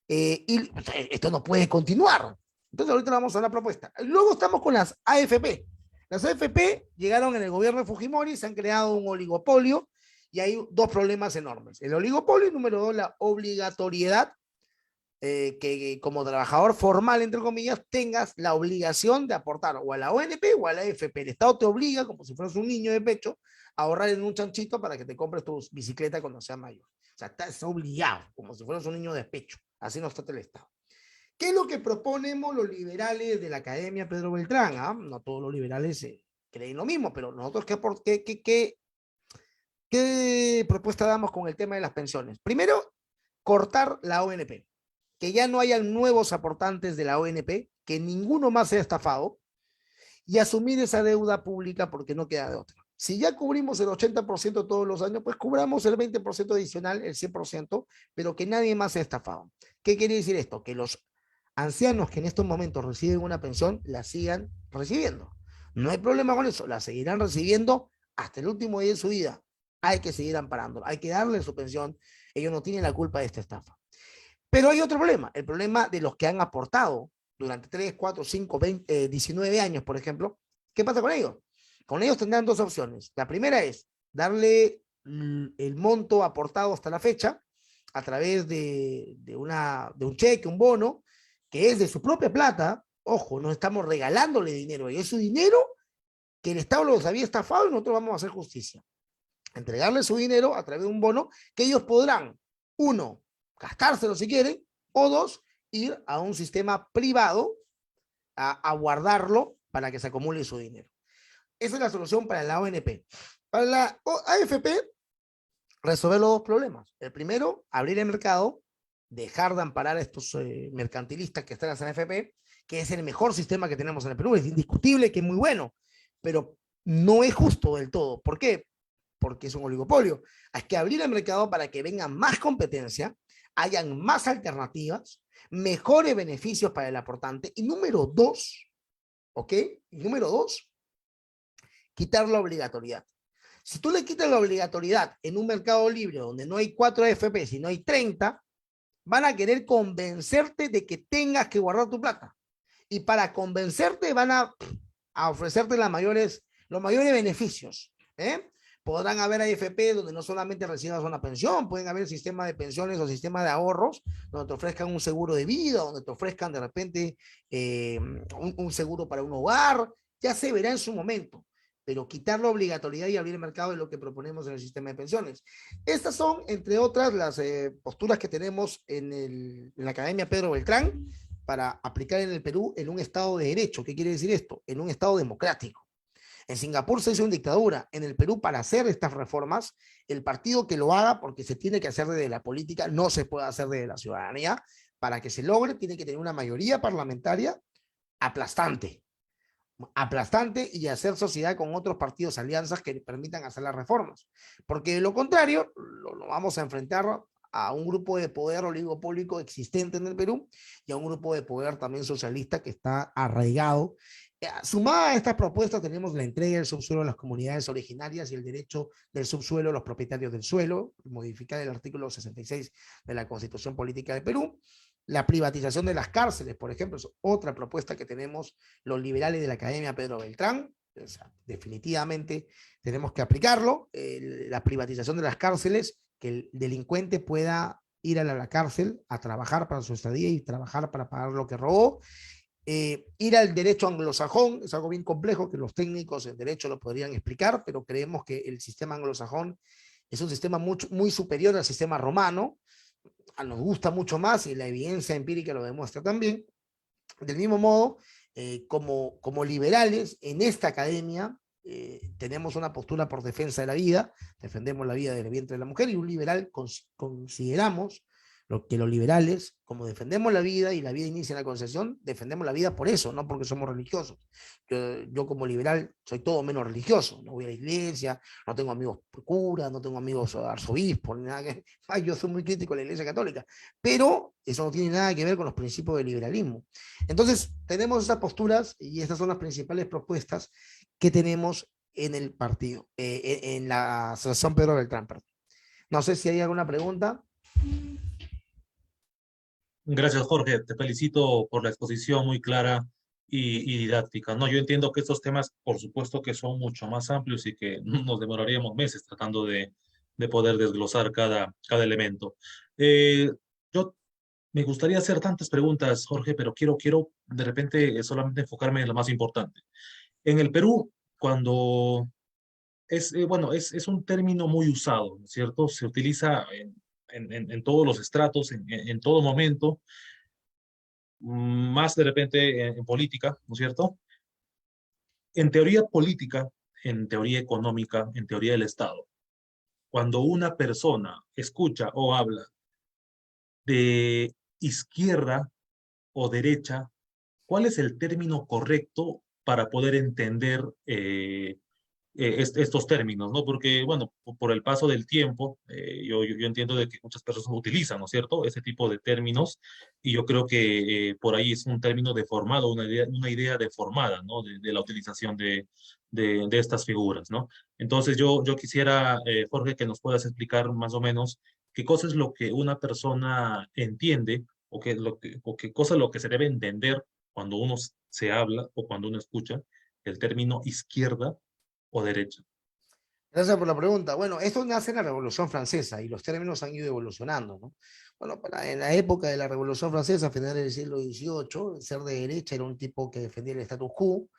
Y esto no puede continuar. Entonces ahorita vamos a la propuesta. Luego estamos con las AFP. Las AFP llegaron en el gobierno de Fujimori, se han creado un oligopolio y hay dos problemas enormes. El oligopolio, número dos, la obligatoriedad, que como trabajador formal, entre comillas, tengas la obligación de aportar o a la ONP o a la AFP. El Estado te obliga, como si fueras un niño de pecho, a ahorrar en un chanchito para que te compres tu bicicleta cuando seas mayor. O sea, estás obligado, como si fueras un niño de pecho. Así nos trata el Estado. ¿Qué es lo que proponemos los liberales de la Academia Pedro Beltrán? ¿Ah? No todos los liberales creen lo mismo, pero nosotros, ¿qué propuesta damos con el tema de las pensiones? Primero, cortar la ONP, que ya no hayan nuevos aportantes de la ONP, que ninguno más sea estafado, y asumir esa deuda pública porque no queda de otra. Si ya cubrimos el 80% todos los años, pues cubramos el 20% adicional, el 100%, pero que nadie más sea estafado. ¿Qué quiere decir esto? Que los ancianos que en estos momentos reciben una pensión la sigan recibiendo. No hay problema con eso, la seguirán recibiendo hasta el último día de su vida. Hay que seguir amparándolo, hay que darle su pensión. Ellos no tienen la culpa de esta estafa. Pero hay otro problema, el problema de los que han aportado durante 3, 4, 5, 20, 19 años, por ejemplo. ¿Qué pasa con ellos? Con ellos tendrán dos opciones. La primera es darle el monto aportado hasta la fecha a través de un cheque, un bono, que es de su propia plata. Ojo, no estamos regalándole dinero, es su dinero que el Estado los había estafado y nosotros vamos a hacer justicia. Entregarle su dinero a través de un bono que ellos podrán, uno, gastárselo si quieren, o dos, ir a un sistema privado a guardarlo para que se acumule su dinero. Esa es la solución para la ONP. Para la AFP, resolver los dos problemas. El primero, abrir el mercado, dejar de amparar a estos mercantilistas que están en la AFP, que es el mejor sistema que tenemos en el Perú. Es indiscutible que es muy bueno, pero no es justo del todo. ¿Por qué? Porque es un oligopolio. Hay que abrir el mercado para que venga más competencia, hayan más alternativas, mejores beneficios para el aportante. Y número dos, ¿ok? Y número dos, quitar la obligatoriedad. Si tú le quitas la obligatoriedad en un mercado libre donde no hay 4 AFP, sino hay 30, van a querer convencerte de que tengas que guardar tu plata. Y para convencerte van a ofrecerte los mayores beneficios. Podrán haber AFP donde no solamente recibas una pensión, pueden haber sistemas de pensiones o sistemas de ahorros donde te ofrezcan un seguro de vida, donde te ofrezcan de repente un seguro para un hogar. Ya se verá en su momento, pero quitar la obligatoriedad y abrir el mercado es lo que proponemos en el sistema de pensiones. Estas son, entre otras, las posturas que tenemos en la Academia Pedro Beltrán para aplicar en el Perú en un Estado de Derecho. ¿Qué quiere decir esto? En un Estado democrático. En Singapur se hizo una dictadura. En el Perú, para hacer estas reformas, el partido que lo haga, porque se tiene que hacer desde la política, no se puede hacer desde la ciudadanía. Para que se logre, tiene que tener una mayoría parlamentaria aplastante y hacer sociedad con otros partidos, alianzas que permitan hacer las reformas. Porque de lo contrario, lo vamos a enfrentar a un grupo de poder oligopólico existente en el Perú y a un grupo de poder también socialista que está arraigado. Sumada a estas propuestas tenemos la entrega del subsuelo a las comunidades originarias y el derecho del subsuelo a los propietarios del suelo, modificar el artículo 66 de la Constitución Política del Perú. La privatización de las cárceles, por ejemplo, es otra propuesta que tenemos los liberales de la Academia Pedro Beltrán. O sea, definitivamente tenemos que aplicarlo. La privatización de las cárceles, que el delincuente pueda ir a la cárcel a trabajar para su estadía y trabajar para pagar lo que robó. Ir al derecho anglosajón es algo bien complejo que los técnicos en derecho lo podrían explicar, pero creemos que el sistema anglosajón es un sistema muy superior al sistema romano. Nos gusta mucho más y la evidencia empírica lo demuestra también. Del mismo modo, como liberales en esta academia, tenemos una postura por defensa de la vida, defendemos la vida del vientre de la mujer, y un liberal consideramos que los liberales, como defendemos la vida y la vida inicia en la concepción, defendemos la vida por eso, no porque somos religiosos. Yo como liberal soy todo menos religioso, no voy a la iglesia, no tengo amigos curas, no tengo amigos arzobispos, ni nada que... Ay, yo soy muy crítico de la iglesia católica, pero eso no tiene nada que ver con los principios del liberalismo. Entonces, tenemos esas posturas y estas son las principales propuestas que tenemos en el partido, en la Asociación Pedro Beltrán, perdón. No sé si hay alguna pregunta. Gracias, Jorge. Te felicito por la exposición muy clara y didáctica. No, yo entiendo que estos temas, por supuesto, que son mucho más amplios y que nos demoraríamos meses tratando de poder desglosar cada elemento. Yo me gustaría hacer tantas preguntas, Jorge, pero quiero de repente solamente enfocarme en lo más importante. En el Perú, cuando bueno, es un término muy usado, ¿no es cierto? Se utiliza en todos los estratos, en todo momento, más de repente en política, ¿no es cierto? En teoría política, en teoría económica, en teoría del Estado, cuando una persona escucha o habla de izquierda o derecha, ¿cuál es el término correcto para poder entender estos términos, ¿no? Porque, bueno, por el paso del tiempo, yo entiendo de que muchas personas utilizan, ¿no es cierto?, ese tipo de términos, y yo creo que por ahí es un término deformado, una idea deformada, ¿no?, de la utilización de estas figuras, ¿no? Entonces yo quisiera, Jorge, que nos puedas explicar más o menos qué cosa es lo que una persona entiende o qué cosa es lo que se debe entender cuando uno se habla o cuando uno escucha el término izquierda o derecha. Gracias por la pregunta. Bueno, esto nace en la Revolución Francesa y los términos han ido evolucionando, ¿no? Bueno, en la época de la Revolución Francesa, a finales del siglo XVIII, ser de derecha era un tipo que defendía el status quo,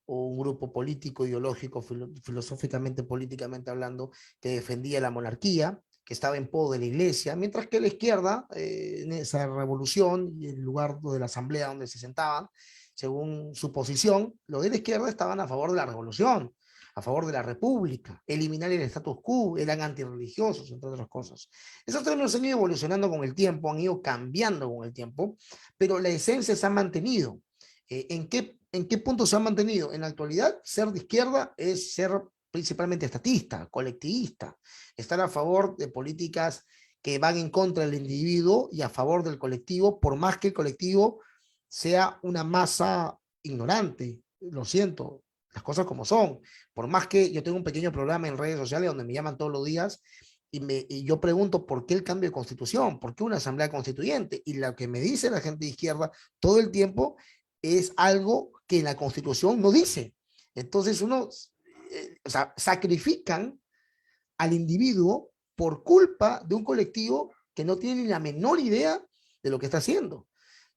o un grupo político, ideológico, filosóficamente, políticamente hablando, que defendía la monarquía, que estaba en pos de la iglesia, mientras que la izquierda, en esa revolución y el lugar de la asamblea donde se sentaban, según su posición, los de la izquierda estaban a favor de la revolución, a favor de la república, eliminar el status quo, eran antirreligiosos, entre otras cosas. Esos términos han ido evolucionando con el tiempo, han ido cambiando con el tiempo, pero la esencia se ha mantenido. ¿En qué punto se ha mantenido? En la actualidad, ser de izquierda es ser principalmente estatista, colectivista, estar a favor de políticas que van en contra del individuo y a favor del colectivo, por más que el colectivo sea una masa ignorante. Lo siento, las cosas como son. Por más que yo tengo un pequeño programa en redes sociales donde me llaman todos los días y yo pregunto por qué el cambio de constitución, por qué una asamblea constituyente. Y lo que me dice la gente de izquierda todo el tiempo es algo que la constitución no dice. Entonces o sea, sacrifican al individuo por culpa de un colectivo que no tiene ni la menor idea de lo que está haciendo.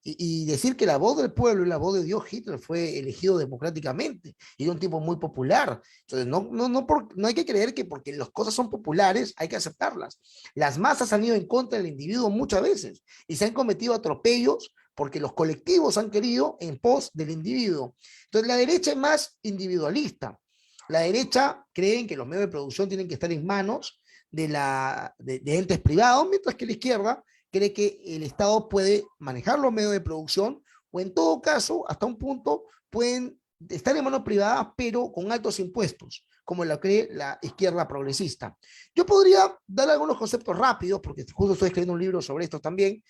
Y decir que la voz del pueblo y la voz de Dios, Hitler fue elegido democráticamente y era un tipo muy popular. Entonces, no hay que creer que porque las cosas son populares hay que aceptarlas. Las masas han ido en contra del individuo muchas veces y se han cometido atropellos porque los colectivos han querido en pos del individuo. Entonces, la derecha es más individualista. La derecha creen que los medios de producción tienen que estar en manos de entes privados, mientras que la izquierda cree que el Estado puede manejar los medios de producción o en todo caso, hasta un punto, pueden estar en manos privadas, pero con altos impuestos, como lo cree la izquierda progresista. Yo podría dar algunos conceptos rápidos, porque justo estoy escribiendo un libro sobre esto también,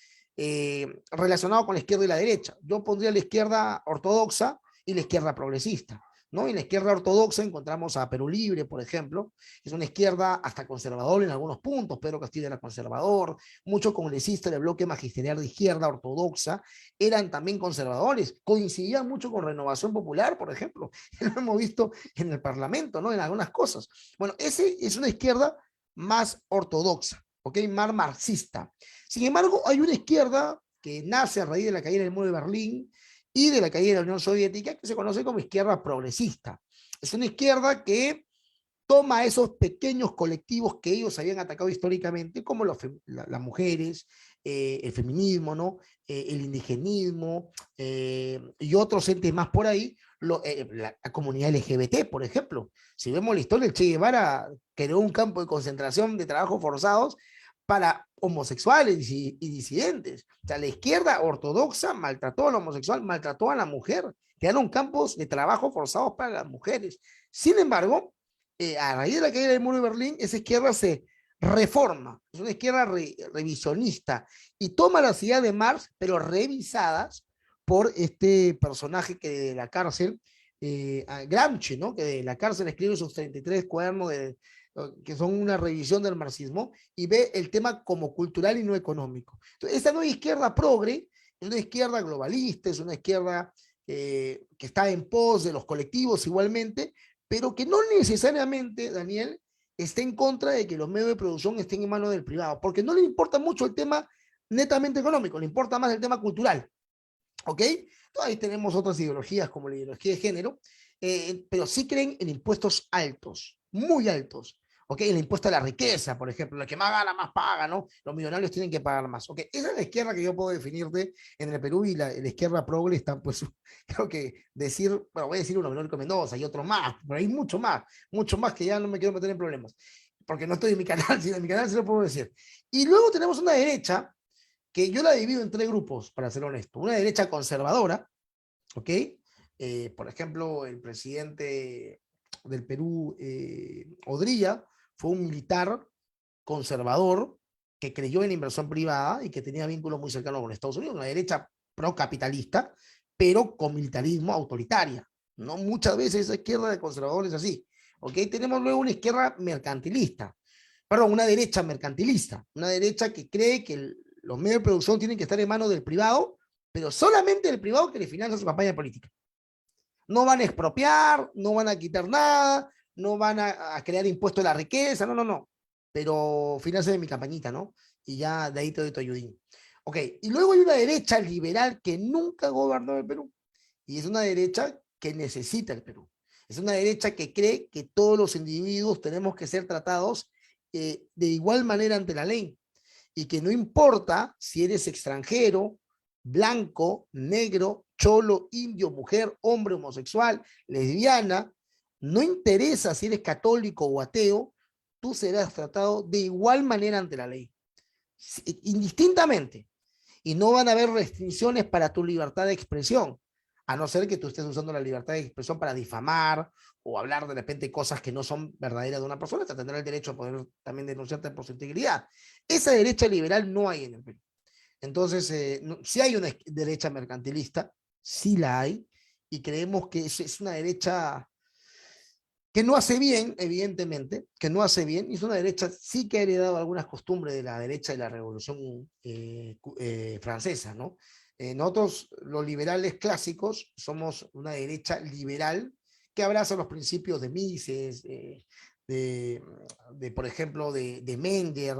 relacionado con la izquierda y la derecha. Yo pondría la izquierda ortodoxa y la izquierda progresista. ¿No? En la izquierda ortodoxa encontramos a Perú Libre, por ejemplo, es una izquierda hasta conservador en algunos puntos. Pedro Castillo era conservador, muchos congresistas del bloque magisterial de izquierda ortodoxa eran también conservadores, coincidían mucho con Renovación Popular, por ejemplo, lo hemos visto en el Parlamento, ¿no? En algunas cosas. Bueno, ese es una izquierda más ortodoxa, ¿ok? Más marxista. Sin embargo, hay una izquierda que nace a raíz de la caída del muro de Berlín y de la caída de la Unión Soviética, que se conoce como izquierda progresista. Es una izquierda que toma esos pequeños colectivos que ellos habían atacado históricamente, como las mujeres, el feminismo, ¿no? El indigenismo y otros entes más por ahí, la comunidad LGBT, por ejemplo. Si vemos la historia, el Che Guevara creó un campo de concentración de trabajos forzados para homosexuales y disidentes. O sea, la izquierda ortodoxa maltrató al homosexual, maltrató a la mujer, crearon campos de trabajo forzados para las mujeres. Sin embargo, a raíz de la caída del muro de Berlín, esa izquierda se reforma, es una izquierda revisionista y toma las ideas de Marx, pero revisadas por este personaje que de la cárcel a Gramsci, ¿no? Que de la cárcel escribe sus 33 cuadernos que son una revisión del marxismo, y ve el tema como cultural y no económico. Entonces, esta nueva izquierda progre es una izquierda globalista, es una izquierda que está en pos de los colectivos igualmente, pero que no necesariamente, Daniel, esté en contra de que los medios de producción estén en manos del privado, porque no le importa mucho el tema netamente económico, le importa más el tema cultural. ¿Ok? Ahí tenemos otras ideologías como la ideología de género, pero sí creen en impuestos altos, muy altos. ¿Ok? El impuesto a la riqueza, por ejemplo, la que más gana, más paga, ¿no? Los millonarios tienen que pagar más. ¿Ok? Esa es la izquierda que yo puedo definirte en el Perú, y la izquierda progre está, pues, creo que decir, bueno, voy a decir uno, Verónica Mendoza y otro más, pero hay mucho más que ya no me quiero meter en problemas, porque no estoy en mi canal, sino en mi canal sí lo puedo decir. Y luego tenemos una derecha que yo la divido en tres grupos, para ser honesto. Una derecha conservadora, ¿ok? Por ejemplo, el presidente del Perú, Odría, fue un militar conservador que creyó en la inversión privada y que tenía vínculos muy cercanos con Estados Unidos, una derecha procapitalista, pero con militarismo autoritaria. ¿No? Muchas veces esa izquierda de conservadores es así. ¿Ok? Tenemos luego una izquierda mercantilista, perdón, una derecha mercantilista, una derecha que cree que los medios de producción tienen que estar en manos del privado, pero solamente el privado que le financia su campaña política. No van a expropiar, no van a quitar nada, no van a crear impuestos a la riqueza, no, no, no. Pero financia de mi campañita, ¿no? Y ya de ahí te doy tu ayudín. Ok, y luego hay una derecha liberal que nunca gobernó el Perú. Y es una derecha que necesita el Perú. Es una derecha que cree que todos los individuos tenemos que ser tratados de igual manera ante la ley, y que no importa si eres extranjero, blanco, negro, cholo, indio, mujer, hombre, homosexual, lesbiana, no interesa si eres católico o ateo, tú serás tratado de igual manera ante la ley, indistintamente, y no van a haber restricciones para tu libertad de expresión, a no ser que tú estés usando la libertad de expresión para difamar o hablar de repente cosas que no son verdaderas de una persona, te tendrá el derecho a poder también denunciarte por su integridad. Esa derecha liberal no hay en el Perú. Entonces, no, si hay una derecha mercantilista, sí la hay, y creemos que es una derecha que no hace bien, evidentemente, que no hace bien, y es una derecha sí que ha heredado algunas costumbres de la derecha de la Revolución Francesa, ¿no? Nosotros, los liberales clásicos, somos una derecha liberal que abraza los principios de Mises, por ejemplo, de Menger,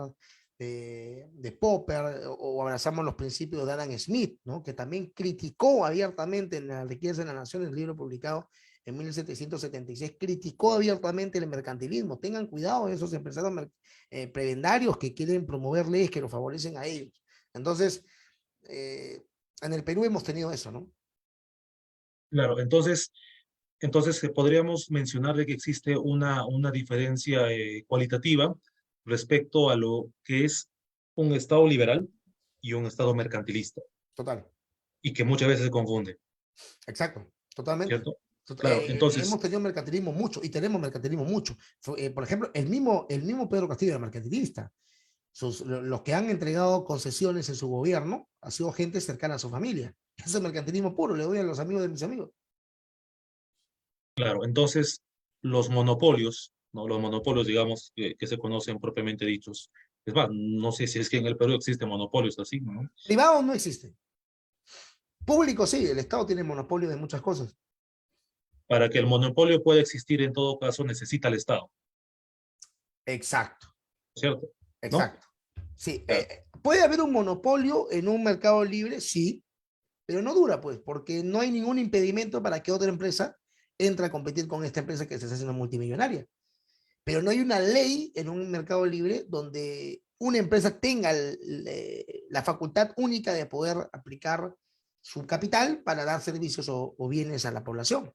Popper, o abrazamos los principios de Adam Smith, ¿no? Que también criticó abiertamente en La riqueza de la nación, el libro publicado en 1776, criticó abiertamente el mercantilismo. Tengan cuidado de esos empresarios prebendarios que quieren promover leyes que los favorecen a ellos. Entonces, en el Perú hemos tenido eso, ¿no? Claro, entonces podríamos mencionar de que existe una diferencia cualitativa respecto a lo que es un Estado liberal y un Estado mercantilista, Total. y que muchas veces se confunde, Exacto. Totalmente. ¿cierto? Claro, Hemos entonces, tenido mercantilismo mucho y tenemos mercantilismo mucho. Por ejemplo, el mismo Pedro Castillo era mercantilista. Los que han entregado concesiones en su gobierno ha sido gente cercana a su familia. Eso es mercantilismo puro, le doy a los amigos de mis amigos. claro, entonces los monopolios, ¿no? Los monopolios, digamos, que se conocen propiamente dichos. Es más, no sé si es que en el Perú existen monopolios así, ¿no? Privados no existen. Público sí, el Estado tiene monopolio de muchas cosas. Para que el monopolio pueda existir, en todo caso, necesita el Estado, Exacto, ¿cierto? ¿No? exacto. Sí, Claro. puede haber un monopolio en un mercado libre, sí, pero no dura, pues, porque no hay ningún impedimento para que otra empresa entre a competir con esta empresa que se está haciendo multimillonaria. Pero no hay una ley en un mercado libre donde una empresa tenga la facultad única de poder aplicar su capital para dar servicios o bienes a la población.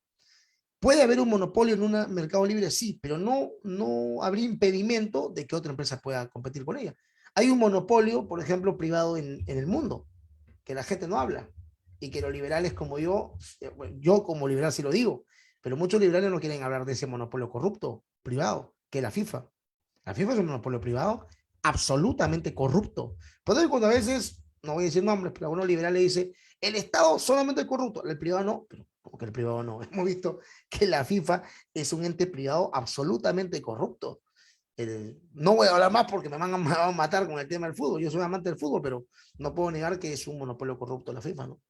Puede haber un monopolio en un mercado libre, sí, pero no habría impedimento de que otra empresa pueda competir con ella. Hay un monopolio, por ejemplo, privado en el mundo, que la gente no habla, y que los liberales como yo como liberal sí lo digo, pero muchos liberales no quieren hablar de ese monopolio corrupto, privado, que es la FIFA. La FIFA es un monopolio privado absolutamente corrupto. Por eso cuando a veces, no voy a decir nombres, pero algunos liberales dicen, el Estado solamente es corrupto, el privado no, pero Como que el privado no. Hemos visto que la FIFA es un ente privado absolutamente corrupto. No voy a hablar más porque me van a matar con el tema del fútbol. Yo soy amante del fútbol, pero no puedo negar que es un monopolio corrupto la FIFA, ¿no?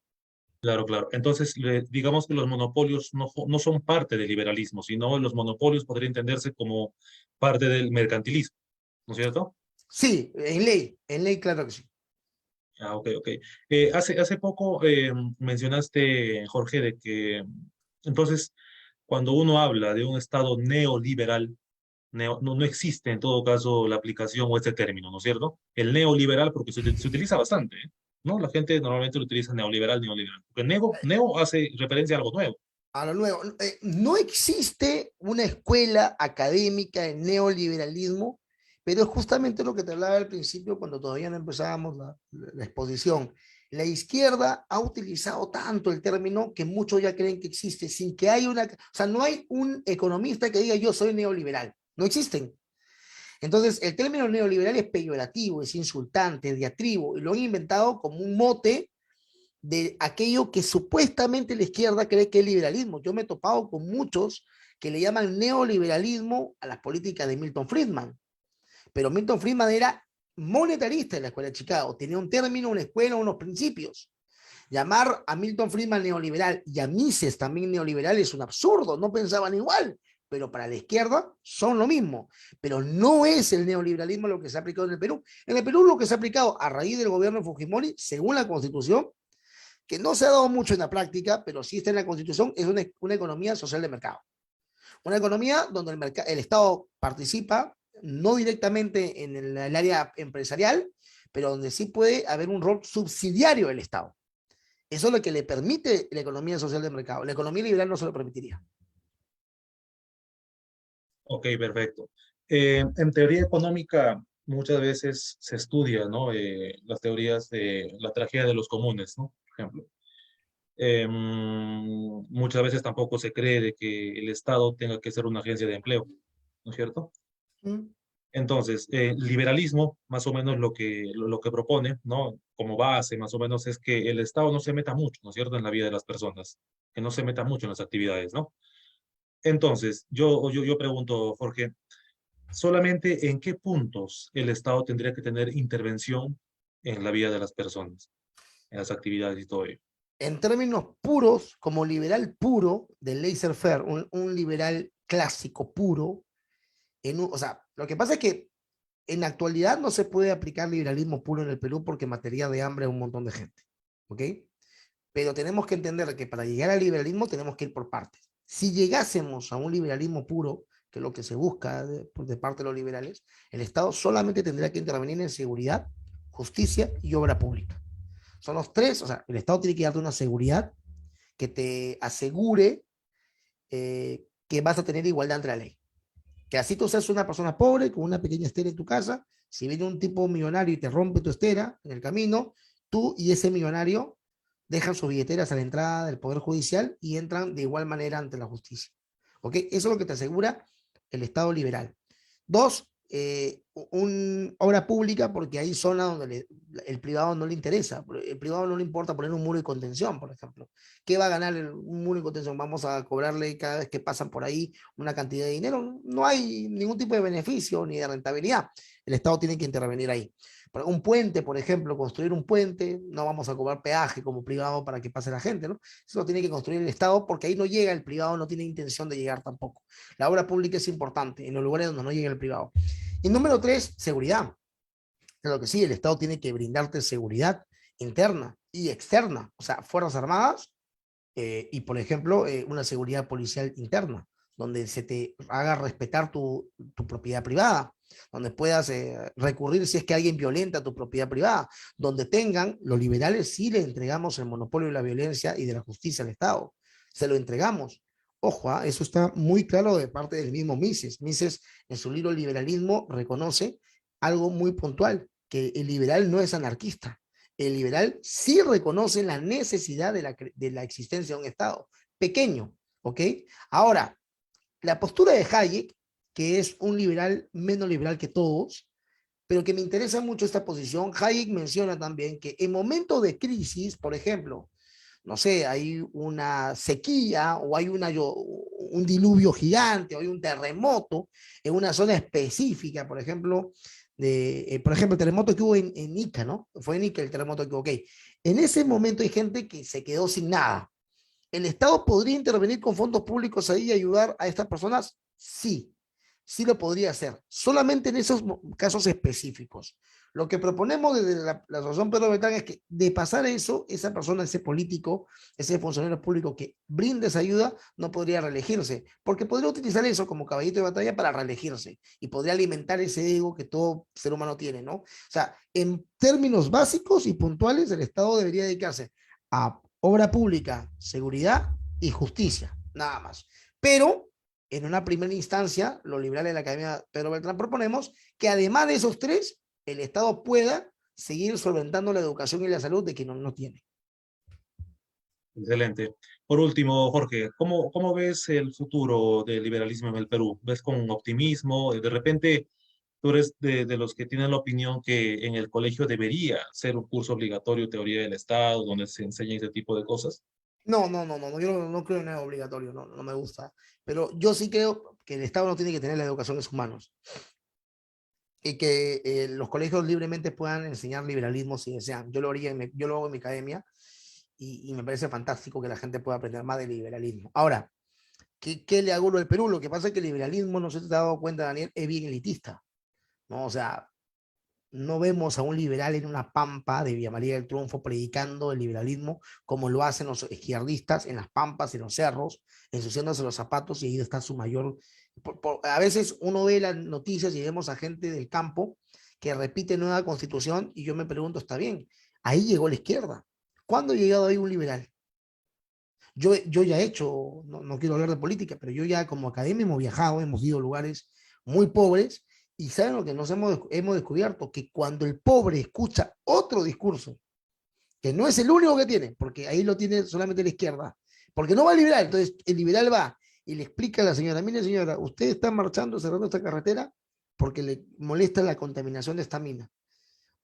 Claro, claro. Entonces, digamos que los monopolios no son parte del liberalismo, sino los monopolios podrían entenderse como parte del mercantilismo, ¿no es cierto? Sí, en ley, claro que sí. Ah, ok, ok. Hace poco mencionaste, Jorge, de que entonces cuando uno habla de un Estado neoliberal, no existe en todo caso la aplicación o este término, ¿no es cierto? El neoliberal, porque se utiliza bastante, ¿no? La gente normalmente lo utiliza neoliberal, neoliberal, porque neo hace referencia a algo nuevo. A lo nuevo, no existe una escuela académica de neoliberalismo, pero es justamente lo que te hablaba al principio cuando todavía no empezábamos la exposición. La izquierda ha utilizado tanto el término que muchos ya creen que existe, sin que haya o sea, no hay un economista que diga yo soy neoliberal, no existen. Entonces, el término neoliberal es peyorativo, es insultante, es diatribo, y lo han inventado como un mote de aquello que supuestamente la izquierda cree que es liberalismo. Yo me he topado con muchos que le llaman neoliberalismo a las políticas de Milton Friedman, pero Milton Friedman era monetarista en la escuela de Chicago, tenía un término, una escuela, unos principios. Llamar a Milton Friedman neoliberal y a Mises también neoliberal es un absurdo, no pensaban igual, pero para la izquierda son lo mismo. Pero no es el neoliberalismo lo que se ha aplicado en el Perú. En el Perú lo que se ha aplicado a raíz del gobierno de Fujimori, según la Constitución, que no se ha dado mucho en la práctica, pero sí está en la Constitución, es una economía social de mercado. Una economía donde el Estado participa, no directamente en el área empresarial, pero donde sí puede haber un rol subsidiario del Estado. Eso es lo que le permite la economía social de mercado. La economía liberal no se lo permitiría. Ok, perfecto. En teoría económica muchas veces se estudia, ¿no? Las teorías de la tragedia de los comunes, ¿no? Por ejemplo. Muchas veces tampoco se cree de que el Estado tenga que ser una agencia de empleo, ¿no es cierto? ¿Mm? Entonces, liberalismo, más o menos lo que propone, ¿no? Como base, más o menos, es que el Estado no se meta mucho, ¿no es cierto?, en la vida de las personas, que no se meta mucho en las actividades, ¿no? Entonces, yo pregunto, Jorge, ¿solamente en qué puntos el Estado tendría que tener intervención en la vida de las personas, en las actividades y todo ello? En términos puros, como liberal puro del laissez-faire, un liberal clásico puro, o sea, lo que pasa es que en la actualidad no se puede aplicar liberalismo puro en el Perú porque mataría de hambre a un montón de gente, ¿ok? Pero tenemos que entender que para llegar al liberalismo tenemos que ir por partes. Si llegásemos a un liberalismo puro, que es lo que se busca de parte de los liberales, el Estado solamente tendría que intervenir en seguridad, justicia y obra pública. Son los tres, o sea, el Estado tiene que darte una seguridad que te asegure que vas a tener igualdad entre la ley. Que así tú seas una persona pobre con una pequeña estera en tu casa, si viene un tipo millonario y te rompe tu estera en el camino, tú y ese millonario dejan sus billeteras a la entrada del Poder Judicial y entran de igual manera ante la justicia. ¿Ok? Eso es lo que te asegura el Estado liberal. Dos, obra pública, porque hay zonas donde el privado no le interesa. El privado no le importa poner un muro de contención, por ejemplo. ¿Qué va a ganar un muro de contención? Vamos a cobrarle cada vez que pasan por ahí una cantidad de dinero. No hay ningún tipo de beneficio ni de rentabilidad. El Estado tiene que intervenir ahí. Un puente, por ejemplo, construir un puente, no vamos a cobrar peaje como privado para que pase la gente, ¿no? Eso lo tiene que construir el Estado porque ahí no llega el privado, no tiene intención de llegar tampoco. La obra pública es importante en los lugares donde no llega el privado. Y número tres, seguridad. Claro que sí, el Estado tiene que brindarte seguridad interna y externa, o sea, Fuerzas Armadas y, por ejemplo, una seguridad policial interna, donde se te haga respetar tu propiedad privada, donde puedas recurrir si es que alguien violenta tu propiedad privada, donde tengan, los liberales sí le entregamos el monopolio de la violencia y de la justicia al Estado, se lo entregamos. Ojo, eso está muy claro de parte del mismo Mises. Mises en su libro Liberalismo reconoce algo muy puntual, que el liberal no es anarquista, el liberal sí reconoce la necesidad de la existencia de un Estado pequeño, ¿ok? Ahora, la postura de Hayek, que es un liberal menos liberal que todos, pero que me interesa mucho esta posición, Hayek menciona también que en momentos de crisis, por ejemplo, no sé, hay una sequía o hay un diluvio gigante o hay un terremoto en una zona específica, por ejemplo, el terremoto que hubo en Ica, ¿no? Fue en Ica el terremoto que hubo, ok. En ese momento hay gente que se quedó sin nada. ¿El Estado podría intervenir con fondos públicos ahí y ayudar a estas personas? Sí, sí lo podría hacer, solamente en esos casos específicos. Lo que proponemos desde la Asociación Pedro Beltrán es que de pasar eso, esa persona, ese político, ese funcionario público que brinde esa ayuda, no podría reelegirse, porque podría utilizar eso como caballito de batalla para reelegirse y podría alimentar ese ego que todo ser humano tiene, ¿no? O sea, en términos básicos y puntuales, el Estado debería dedicarse a obra pública, seguridad y justicia, nada más. Pero en una primera instancia, los liberales de la Academia Pedro Beltrán proponemos que además de esos tres, el Estado pueda seguir solventando la educación y la salud de quien no tiene. Excelente. Por último, Jorge, ¿cómo ves el futuro del liberalismo en el Perú? ¿Ves con optimismo? De repente, tú eres de los que tienen la opinión que en el colegio debería ser un curso obligatorio, teoría del Estado, donde se enseña ese tipo de cosas. No, yo no creo en nada obligatorio, no me gusta. Pero yo sí creo que el Estado no tiene que tener la educación en sus manos y que los colegios libremente puedan enseñar liberalismo si desean. Yo lo hago en mi academia y me parece fantástico que la gente pueda aprender más de liberalismo. Ahora, ¿qué le hago al Perú? Lo que pasa es que el liberalismo, no sé si te has dado cuenta, Daniel, es bien elitista, ¿no? O sea, no vemos a un liberal en una pampa de Villa María del Triunfo predicando el liberalismo como lo hacen los izquierdistas en las pampas, en los cerros, ensuciándose los zapatos y ahí está su mayor... a veces uno ve las noticias y vemos a gente del campo que repite nueva constitución y yo me pregunto, está bien, ahí llegó la izquierda. ¿Cuándo ha llegado ahí un liberal? Yo ya he hecho, no quiero hablar de política, pero yo ya como academia hemos viajado, hemos ido a lugares muy pobres y saben lo que hemos descubierto, que cuando el pobre escucha otro discurso, que no es el único que tiene, porque ahí lo tiene solamente la izquierda, porque no va a liberal, entonces el liberal va y le explica a la señora, mire señora, usted está marchando, cerrando esta carretera porque le molesta la contaminación de esta mina.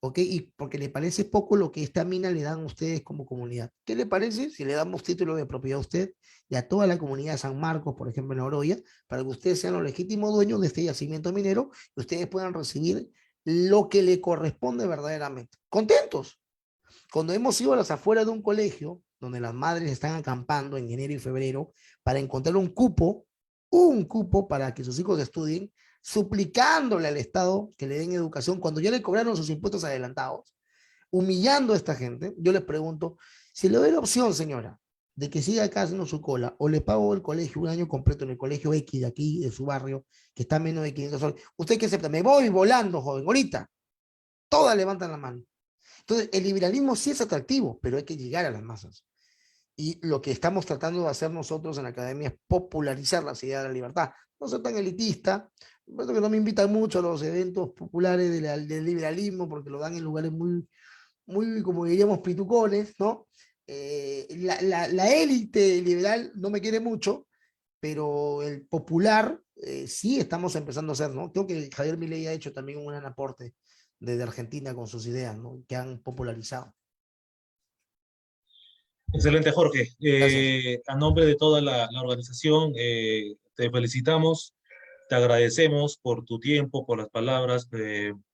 ¿Ok? Y porque le parece poco lo que esta mina le dan a ustedes como comunidad. ¿Qué le parece si le damos título de propiedad a usted y a toda la comunidad de San Marcos, por ejemplo, en Oroya, para que ustedes sean los legítimos dueños de este yacimiento minero y ustedes puedan recibir lo que le corresponde verdaderamente? Contentos. Cuando hemos ido a las afueras de un colegio, donde las madres están acampando en enero y febrero para encontrar un cupo para que sus hijos estudien, suplicándole al Estado que le den educación cuando ya le cobraron sus impuestos adelantados, humillando a esta gente, yo les pregunto, si le doy la opción, señora, de que siga acá haciendo su cola, o le pago el colegio un año completo en el colegio X de aquí, de su barrio, que está a menos de 500 soles, ¿usted qué acepta? Me voy volando, joven, ahorita. Todas levantan la mano. Entonces, el liberalismo sí es atractivo, pero hay que llegar a las masas. Y lo que estamos tratando de hacer nosotros en la academia es popularizar las ideas de la libertad. No ser tan elitista, por eso que no me invitan mucho a los eventos populares del liberalismo, porque lo dan en lugares muy como diríamos, pitucones, ¿no? La élite liberal no me quiere mucho, pero el popular sí estamos empezando a hacer, ¿no? Creo que Javier Milei ha hecho también un gran aporte desde Argentina con sus ideas, ¿no? Que han popularizado. Excelente, Jorge. Gracias. A nombre de toda la organización, te felicitamos, te agradecemos por tu tiempo, por las palabras,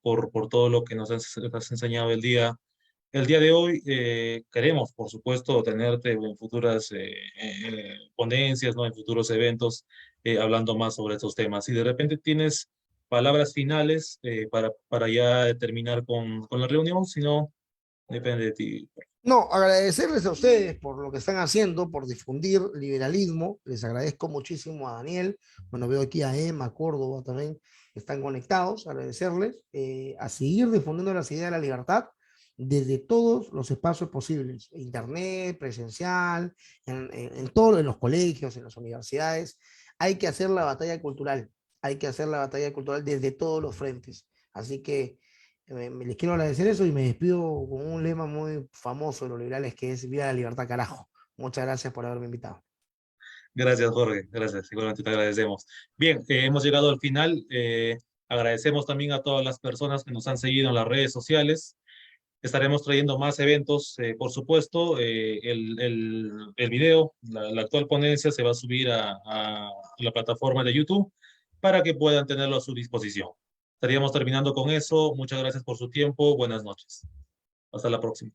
por todo lo que has enseñado el día de hoy. Queremos, por supuesto, tenerte en futuras ponencias, ¿no? En futuros eventos, hablando más sobre estos temas. Si de repente tienes palabras finales para ya terminar con la reunión, si no, depende de ti. No, agradecerles a ustedes por lo que están haciendo, por difundir liberalismo. Les agradezco muchísimo a Daniel. Bueno, veo aquí a Emma, a Córdoba también, están conectados. Agradecerles a seguir difundiendo las ideas de la libertad desde todos los espacios posibles, internet, presencial, en todo, en los colegios, en las universidades. Hay que hacer la batalla cultural, hay que hacer la batalla cultural desde todos los frentes. Así que les quiero agradecer eso y me despido con un lema muy famoso de los liberales que es viva la libertad, carajo. Muchas gracias por haberme invitado. Gracias, Jorge. Gracias. Igualmente te agradecemos. Bien, hemos llegado al final. Agradecemos también a todas las personas que nos han seguido en las redes sociales. Estaremos trayendo más eventos, por supuesto. El video, la actual ponencia se va a subir a la plataforma de YouTube para que puedan tenerlo a su disposición. Estaríamos terminando con eso. Muchas gracias por su tiempo. Buenas noches. Hasta la próxima.